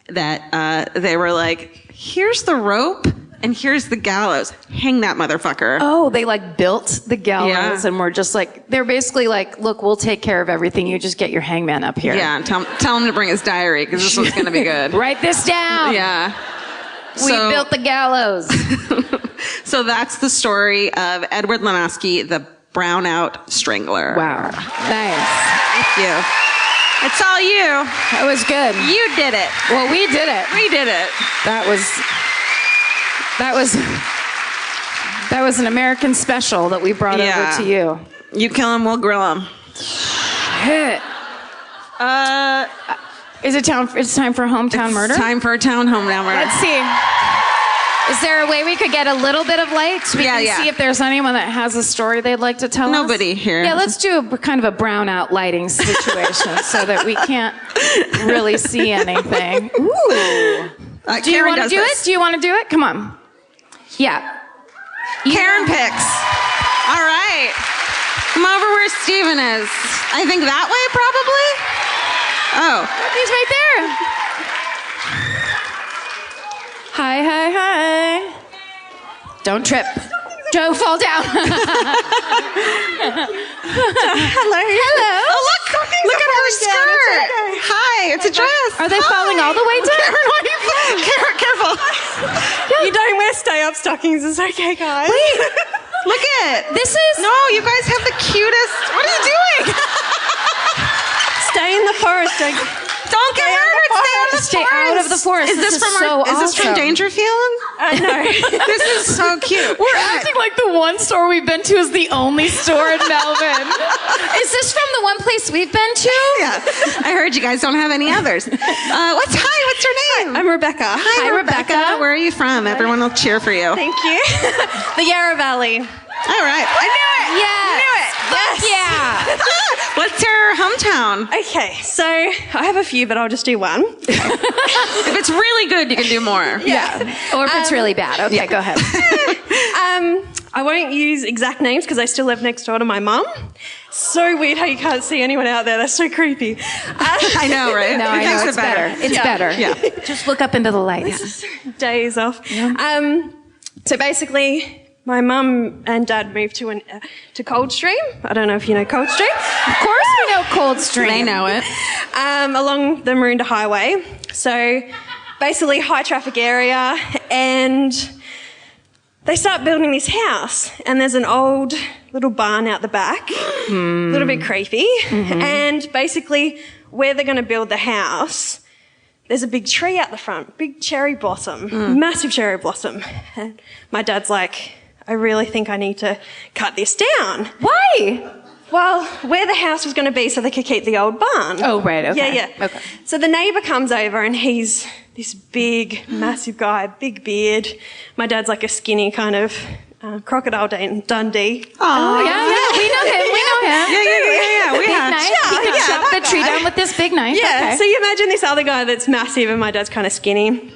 Speaker 3: that they were like, here's the rope and here's the gallows. Hang that motherfucker.
Speaker 2: Oh, they like built the gallows and were just like, they're basically like, look, we'll take care of everything. You just get your hangman up here.
Speaker 3: Yeah, tell him to bring his diary because this one's going to be good.
Speaker 2: Write this down.
Speaker 3: Yeah.
Speaker 2: We built the gallows.
Speaker 3: So that's the story of Edward Lanaski, the brownout strangler.
Speaker 2: Wow. Nice.
Speaker 3: Thank you. It's all you.
Speaker 2: That was good.
Speaker 3: You did it.
Speaker 2: Well, we did it.
Speaker 3: We did it.
Speaker 2: That was an American special that we brought over to you.
Speaker 3: You kill him, we'll grill him.
Speaker 2: Hit. It's time for hometown murder?
Speaker 3: It's time for a hometown murder.
Speaker 2: Let's see. Is there a way we could get a little bit of light so we can see if there's anyone that has a story they'd like to tell us?
Speaker 3: Nobody here.
Speaker 2: Yeah, let's do a kind of a brownout lighting situation so that we can't really see anything. Ooh. Do you want to do it? Do you want to do it? Come on. Yeah.
Speaker 3: Karen picks. All right. Come over where Steven is. I think that way, probably? Oh.
Speaker 2: He's right there. Hi, hi, hi. Don't trip. Don't fall down.
Speaker 3: Hello. Oh, look at her skirt. Okay. Hi, it's a dress.
Speaker 2: Are they falling all the way down?
Speaker 3: Karen, careful.
Speaker 4: You don't wear stay-up stockings. It's okay, guys.
Speaker 3: Wait. Look at
Speaker 2: this is.
Speaker 3: No, you guys have the cutest. What are you doing?
Speaker 4: Stay in the forest.
Speaker 3: Don't get murdered.
Speaker 2: Stay out of the forest.
Speaker 3: Is this from Dangerfield?
Speaker 4: No.
Speaker 3: This is so cute.
Speaker 2: We're acting like the one store we've been to is the only store in Melbourne. Is this from the one place we've been to?
Speaker 3: Yeah. I heard you guys don't have any others. What's your name?
Speaker 4: I'm Rebecca.
Speaker 3: Hi, Rebecca. Where are you from? Everyone will cheer for you.
Speaker 4: Thank you. The Yarra Valley.
Speaker 3: All right. I knew it.
Speaker 2: Yes.
Speaker 3: Knew it.
Speaker 2: Yes. Yeah.
Speaker 3: What's your hometown?
Speaker 4: Okay, so I have a few, but I'll just do one.
Speaker 3: If it's really good, you can do more.
Speaker 2: Yeah. Or if it's really bad. Okay, go ahead.
Speaker 4: I won't use exact names because I still live next door to my mum. So weird how you can't see anyone out there. That's so creepy.
Speaker 3: I know, right?
Speaker 2: No, I know. It's better. It's better.
Speaker 3: Yeah.
Speaker 2: Just look up into the light.
Speaker 4: Days off.
Speaker 2: Yeah.
Speaker 4: So basically, my mum and dad moved to Coldstream. I don't know if you know Coldstream.
Speaker 2: Of course we know Coldstream.
Speaker 3: They know it.
Speaker 4: Along the Maroondah Highway. So basically high traffic area, and they start building this house, and there's an old little barn out the back, a little bit creepy, and basically where they're going to build the house, there's a big tree out the front, big cherry blossom, massive cherry blossom. And my dad's like, I really think I need to cut this down.
Speaker 2: Why?
Speaker 4: Well, where the house was going to be so they could keep the old barn.
Speaker 2: Oh, right, okay.
Speaker 4: Yeah.
Speaker 2: Okay.
Speaker 4: So the neighbour comes over and he's this big, massive guy, big beard. My dad's like a skinny kind of Crocodile Dundee.
Speaker 2: Oh, yeah, we know him.
Speaker 3: Yeah. We
Speaker 2: Big
Speaker 3: have.
Speaker 2: knife. He can chop the tree down with this big knife.
Speaker 4: Yeah,
Speaker 2: Okay.
Speaker 4: so you imagine this other guy that's massive and my dad's kind of skinny.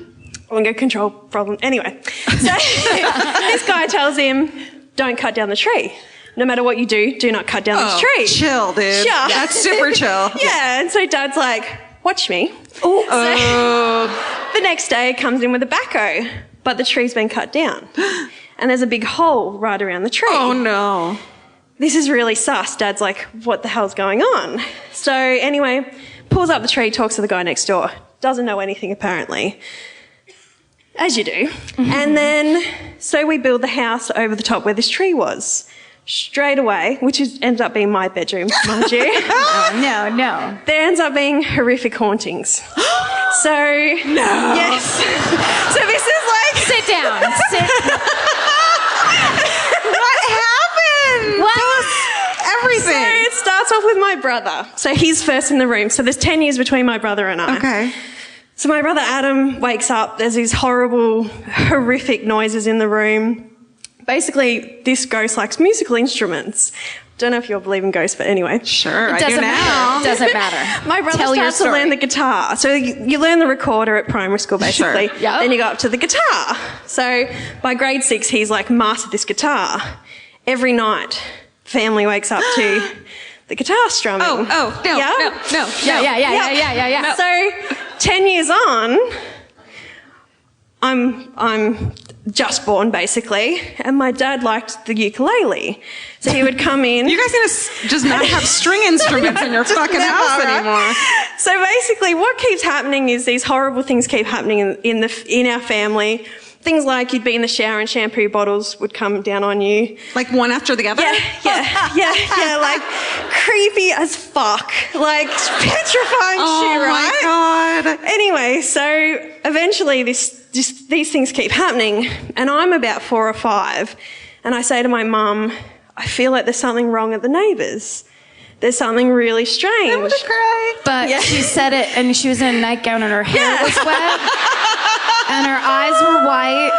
Speaker 4: Anger control problem. Anyway, so this guy tells him, don't cut down the tree. No matter what you do not cut down this tree.
Speaker 3: Chill, dude.
Speaker 4: Sure.
Speaker 3: That's super chill.
Speaker 4: Yeah, and so dad's like, watch me.
Speaker 3: Oh.
Speaker 4: The next day comes in with a backhoe, but the tree's been cut down. And there's a big hole right around the tree.
Speaker 3: Oh, no.
Speaker 4: This is really sus. Dad's like, what the hell's going on? So anyway, pulls up the tree, talks to the guy next door. Doesn't know anything, apparently. As you do. And then, so we build the house over the top where this tree was. Straight away, ended up being my bedroom, mind you.
Speaker 2: Oh, no.
Speaker 4: There ends up being horrific hauntings. So,
Speaker 3: No.
Speaker 4: yes. So this is like...
Speaker 2: Sit down.
Speaker 3: What happened?
Speaker 2: Well,
Speaker 3: Everything.
Speaker 4: So it starts off with my brother. So he's first in the room. So there's 10 years between my brother and I.
Speaker 3: Okay.
Speaker 4: So my brother Adam wakes up. There's these horrible, horrific noises in the room. Basically, this ghost likes musical instruments. don't know if you all believe in ghosts, but anyway.
Speaker 3: Sure,
Speaker 2: It
Speaker 3: I do
Speaker 2: doesn't
Speaker 3: now.
Speaker 2: matter. It doesn't matter.
Speaker 4: My brother
Speaker 2: Tell your
Speaker 4: starts to learn
Speaker 2: story.
Speaker 4: the guitar. So you learn the recorder at primary school, basically.
Speaker 3: Sure.
Speaker 2: Yep.
Speaker 4: Then you go up to the guitar. So by grade 6, he's like mastered this guitar. Every night, family wakes up to the guitar strumming.
Speaker 3: No.
Speaker 2: Yeah.
Speaker 4: So 10 years on, I'm just born, basically, and my dad liked the ukulele. So he would come in.
Speaker 3: You guys gonna just not have string instruments in your fucking
Speaker 4: never,
Speaker 3: house
Speaker 4: right?
Speaker 3: anymore?
Speaker 4: So basically, what keeps happening is these horrible things keep happening in our family. Things like you'd be in the shower and shampoo bottles would come down on you.
Speaker 3: Like one after the other?
Speaker 4: Yeah, like creepy as fuck. Like petrifying shit, right?
Speaker 3: Oh my God.
Speaker 4: Anyway, so eventually these things keep happening, and I'm about 4 or 5, and I say to my mum, I feel like there's something wrong at the neighbours. There's something really strange.
Speaker 3: I want to cry.
Speaker 2: But
Speaker 4: Yeah.
Speaker 2: she said it, and she was in a nightgown, and her hair was wet, and her eyes were white.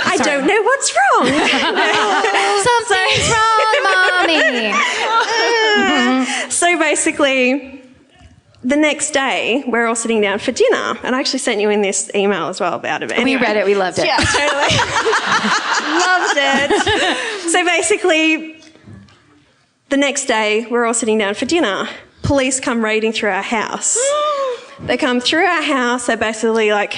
Speaker 4: I don't know what's wrong.
Speaker 2: Something's wrong, Mommy.
Speaker 4: So basically, the next day, we're all sitting down for dinner, and I actually sent you in this email as well about it. But
Speaker 2: We
Speaker 4: anyway.
Speaker 2: read it. We loved it.
Speaker 4: Yeah, totally. Loved it. So basically, the next day, we're all sitting down for dinner. Police come raiding through our house. They come through our house. They're basically like,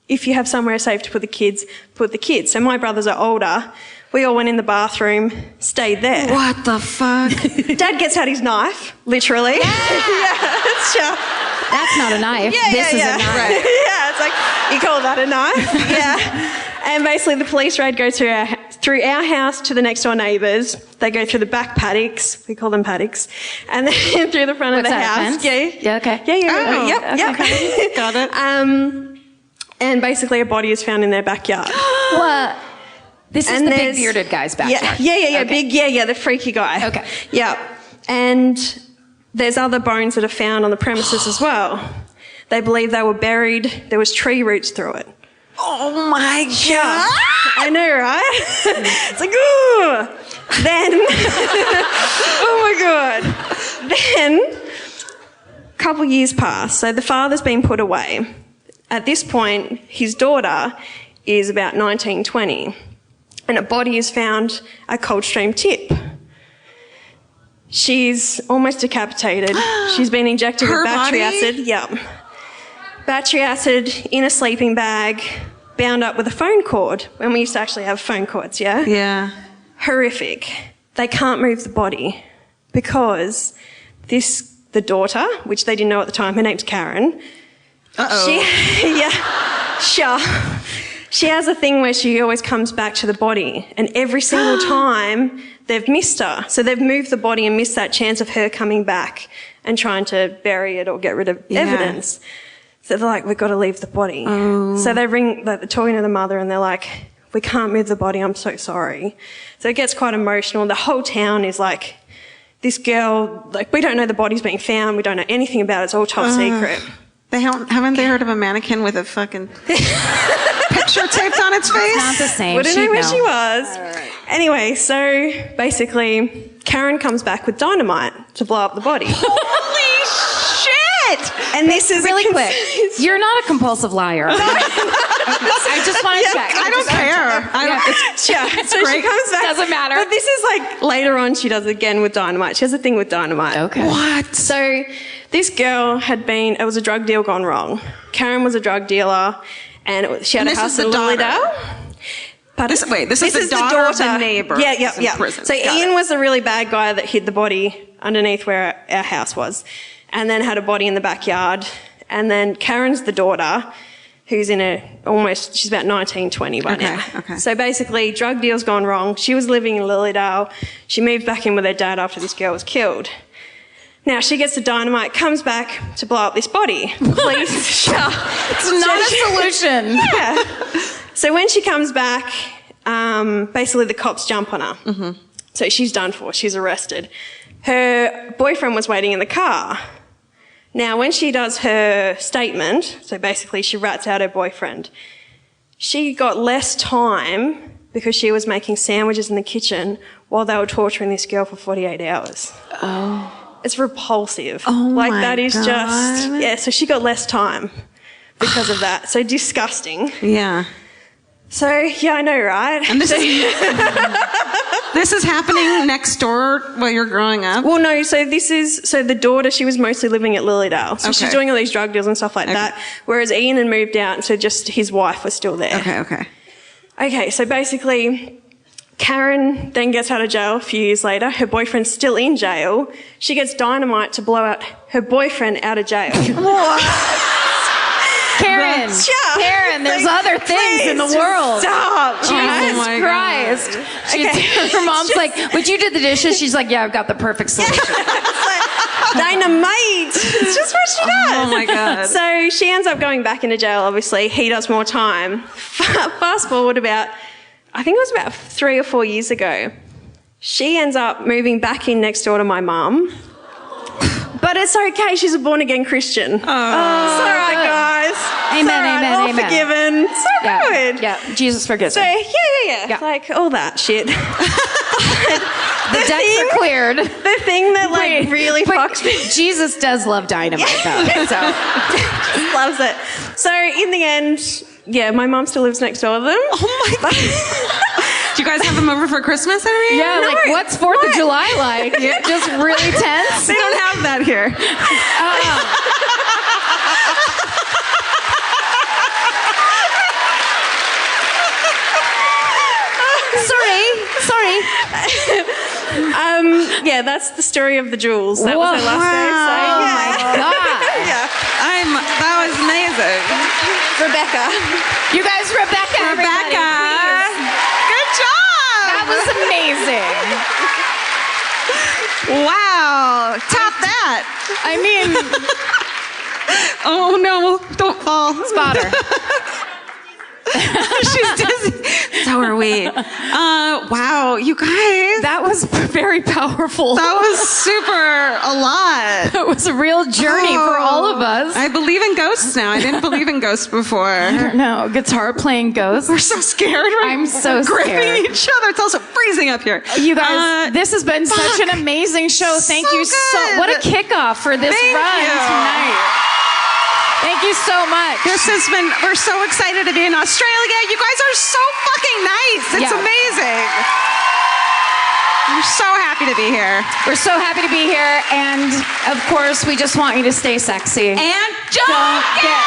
Speaker 4: if you have somewhere safe to put the kids, put the kids. So my brothers are older. We all went in the bathroom, stayed there.
Speaker 3: What the fuck?
Speaker 4: Dad gets out his knife, literally. Yeah, it's just...
Speaker 2: That's not a knife. This is a knife.
Speaker 3: Right.
Speaker 4: Yeah, it's like, you call that a knife? Yeah. And basically the police raid goes through our house to the next door neighbours. They go through the back paddocks. We call them paddocks. And then through the front
Speaker 2: What's
Speaker 4: of the
Speaker 2: that, a
Speaker 4: house.
Speaker 2: fence? Yeah, okay.
Speaker 4: Yeah. Yep.
Speaker 3: Okay. Got it.
Speaker 4: And basically a body is found in their backyard.
Speaker 2: What? This is
Speaker 4: And
Speaker 2: the big
Speaker 4: there's-
Speaker 2: bearded guy's backyard.
Speaker 4: Yeah.
Speaker 2: Okay.
Speaker 4: The freaky guy.
Speaker 2: Okay.
Speaker 4: Yeah. And there's other bones that are found on the premises as well. They believe they were buried. There was tree roots through it.
Speaker 3: Oh my
Speaker 4: Yeah.
Speaker 3: God.
Speaker 4: I know, right? It's like, ooh. Then, oh my God. Then, a couple years pass. So the father's been put away. At this point, his daughter is about 19, 20. And a body is found at Coldstream Tip. She's almost decapitated. She's been injected
Speaker 3: Her
Speaker 4: with battery
Speaker 3: body?
Speaker 4: acid. Yeah. Battery acid in a sleeping bag, bound up with a phone cord. When we used to actually have phone cords, yeah?
Speaker 3: Yeah.
Speaker 4: Horrific. They can't move the body because the daughter, which they didn't know at the time, her name's Karen. She has a thing where she always comes back to the body, and every single time they've missed her. So they've moved the body and missed that chance of her coming back and trying to bury it or get rid of evidence. So they're like, we've got to leave the body. So they ring, like, they're talking to the mother, and they're like, we can't move the body, I'm so sorry. So it gets quite emotional. The whole town is like, this girl, like, we don't know the body's being found, we don't know anything about it, it's all top secret.
Speaker 3: Haven't they heard of a mannequin with a fucking picture taped on its face?
Speaker 2: Not the same.
Speaker 4: Wouldn't know
Speaker 2: She'd
Speaker 4: where
Speaker 2: know.
Speaker 4: she was. Anyway, so basically, Karen comes back with dynamite to blow up the body.
Speaker 3: Holy shit!
Speaker 4: And this is
Speaker 2: Really quick. You're not a compulsive liar. I just want to check.
Speaker 3: I don't care.
Speaker 4: So she comes back.
Speaker 2: Doesn't matter.
Speaker 4: But this is like later on. She does it again with dynamite. She has a thing with dynamite.
Speaker 2: Okay.
Speaker 3: What?
Speaker 4: So this girl it was a drug deal gone wrong. Karen was a drug dealer, and she had
Speaker 3: And
Speaker 4: a
Speaker 3: this is
Speaker 4: house in
Speaker 3: the daughter?
Speaker 4: Lilydale. But
Speaker 3: This is the daughter of the neighbor
Speaker 4: Yeah.
Speaker 3: in prison.
Speaker 4: So
Speaker 3: Got
Speaker 4: Ian
Speaker 3: it.
Speaker 4: was the really bad guy that hid the body underneath where our house was, and then had a body in the backyard. And then Karen's the daughter, who's she's about 19, 20 by now.
Speaker 3: Okay.
Speaker 4: So basically, drug deal's gone wrong. She was living in Lilydale. She moved back in with her dad after this girl was killed. Now she gets the dynamite, comes back to blow up this body. Please,
Speaker 2: It's not a solution.
Speaker 4: yeah. So when she comes back, basically the cops jump on her. Mm-hmm. So she's done for. She's arrested. Her boyfriend was waiting in the car. Now, when she does her statement, so basically she rats out her boyfriend, she got less time because she was making sandwiches in the kitchen while they were torturing this girl for 48 hours.
Speaker 3: Oh.
Speaker 4: It's repulsive.
Speaker 3: Oh
Speaker 4: like
Speaker 3: my
Speaker 4: that is
Speaker 3: God.
Speaker 4: just, yeah, so she got less time because of that. So disgusting.
Speaker 3: Yeah.
Speaker 4: So, yeah, I know, right?
Speaker 3: And this is happening next door while you're growing up?
Speaker 4: Well, no, so the daughter, she was mostly living at Lilydale. So she's doing all these drug deals and stuff like that. Whereas Ian had moved out, so just his wife was still there. Okay, so basically, Karen then gets out of jail a few years later. Her boyfriend's still in jail. She gets dynamite to blow out her boyfriend out of jail.
Speaker 2: Karen, there's other things in the world.
Speaker 4: Stop.
Speaker 2: Jesus Christ. Her mom's like, would you do the dishes? She's like, yeah, I've got the perfect solution.
Speaker 4: Dynamite. It's just what she does.
Speaker 3: Oh my God.
Speaker 4: So she ends up going back into jail, obviously. He does more time. Fast forward I think it was about 3 or 4 years ago. She ends up moving back in next door to my mum. But it's okay. She's a born-again Christian. It's all right, guys.
Speaker 2: Amen.
Speaker 4: All forgiven. So good.
Speaker 2: Yeah, Jesus forgives
Speaker 4: So,
Speaker 2: her.
Speaker 4: yeah. Like, all that shit.
Speaker 2: The decks are cleared.
Speaker 4: The thing that, really fucks me.
Speaker 2: Jesus does love dynamite, though. So.
Speaker 4: Loves it. So, in the end, yeah, my mum still lives next door to them.
Speaker 3: Oh, my God. Do you guys have them over for Christmas every year?
Speaker 2: Yeah, like, what's 4th of July like? Just really tense?
Speaker 3: They don't have that here. Sorry.
Speaker 4: Yeah, that's the story of the jewels. That was her last name. So,
Speaker 2: Oh my God.
Speaker 4: Yeah.
Speaker 3: That was amazing.
Speaker 4: Rebecca.
Speaker 2: You guys, Rebecca. Everybody, please.
Speaker 3: Good job.
Speaker 2: That was amazing.
Speaker 3: Wow. Top that.
Speaker 2: I mean,
Speaker 3: Oh no, don't fall.
Speaker 2: spot her.
Speaker 3: She's dizzy. So are we. Wow, you guys.
Speaker 2: That was very powerful.
Speaker 3: That was super a lot.
Speaker 2: That was a real journey for all of us.
Speaker 3: I believe in ghosts now. I didn't believe in ghosts before.
Speaker 2: I don't know. Guitar playing ghosts.
Speaker 3: We're so scared.
Speaker 2: I'm so
Speaker 3: gripping
Speaker 2: scared.
Speaker 3: each other. It's also freezing up here.
Speaker 2: You guys, this has been such an amazing show. Thank
Speaker 3: So
Speaker 2: you so.
Speaker 3: good.
Speaker 2: What a kickoff for this
Speaker 3: Thank
Speaker 2: run
Speaker 3: you.
Speaker 2: tonight. Thank you so much.
Speaker 3: We're so excited to be in Australia. You guys are so fucking nice. It's amazing. We're so happy to be here.
Speaker 2: We're so happy to be here, and of course, we just want you to stay sexy.
Speaker 3: And don't get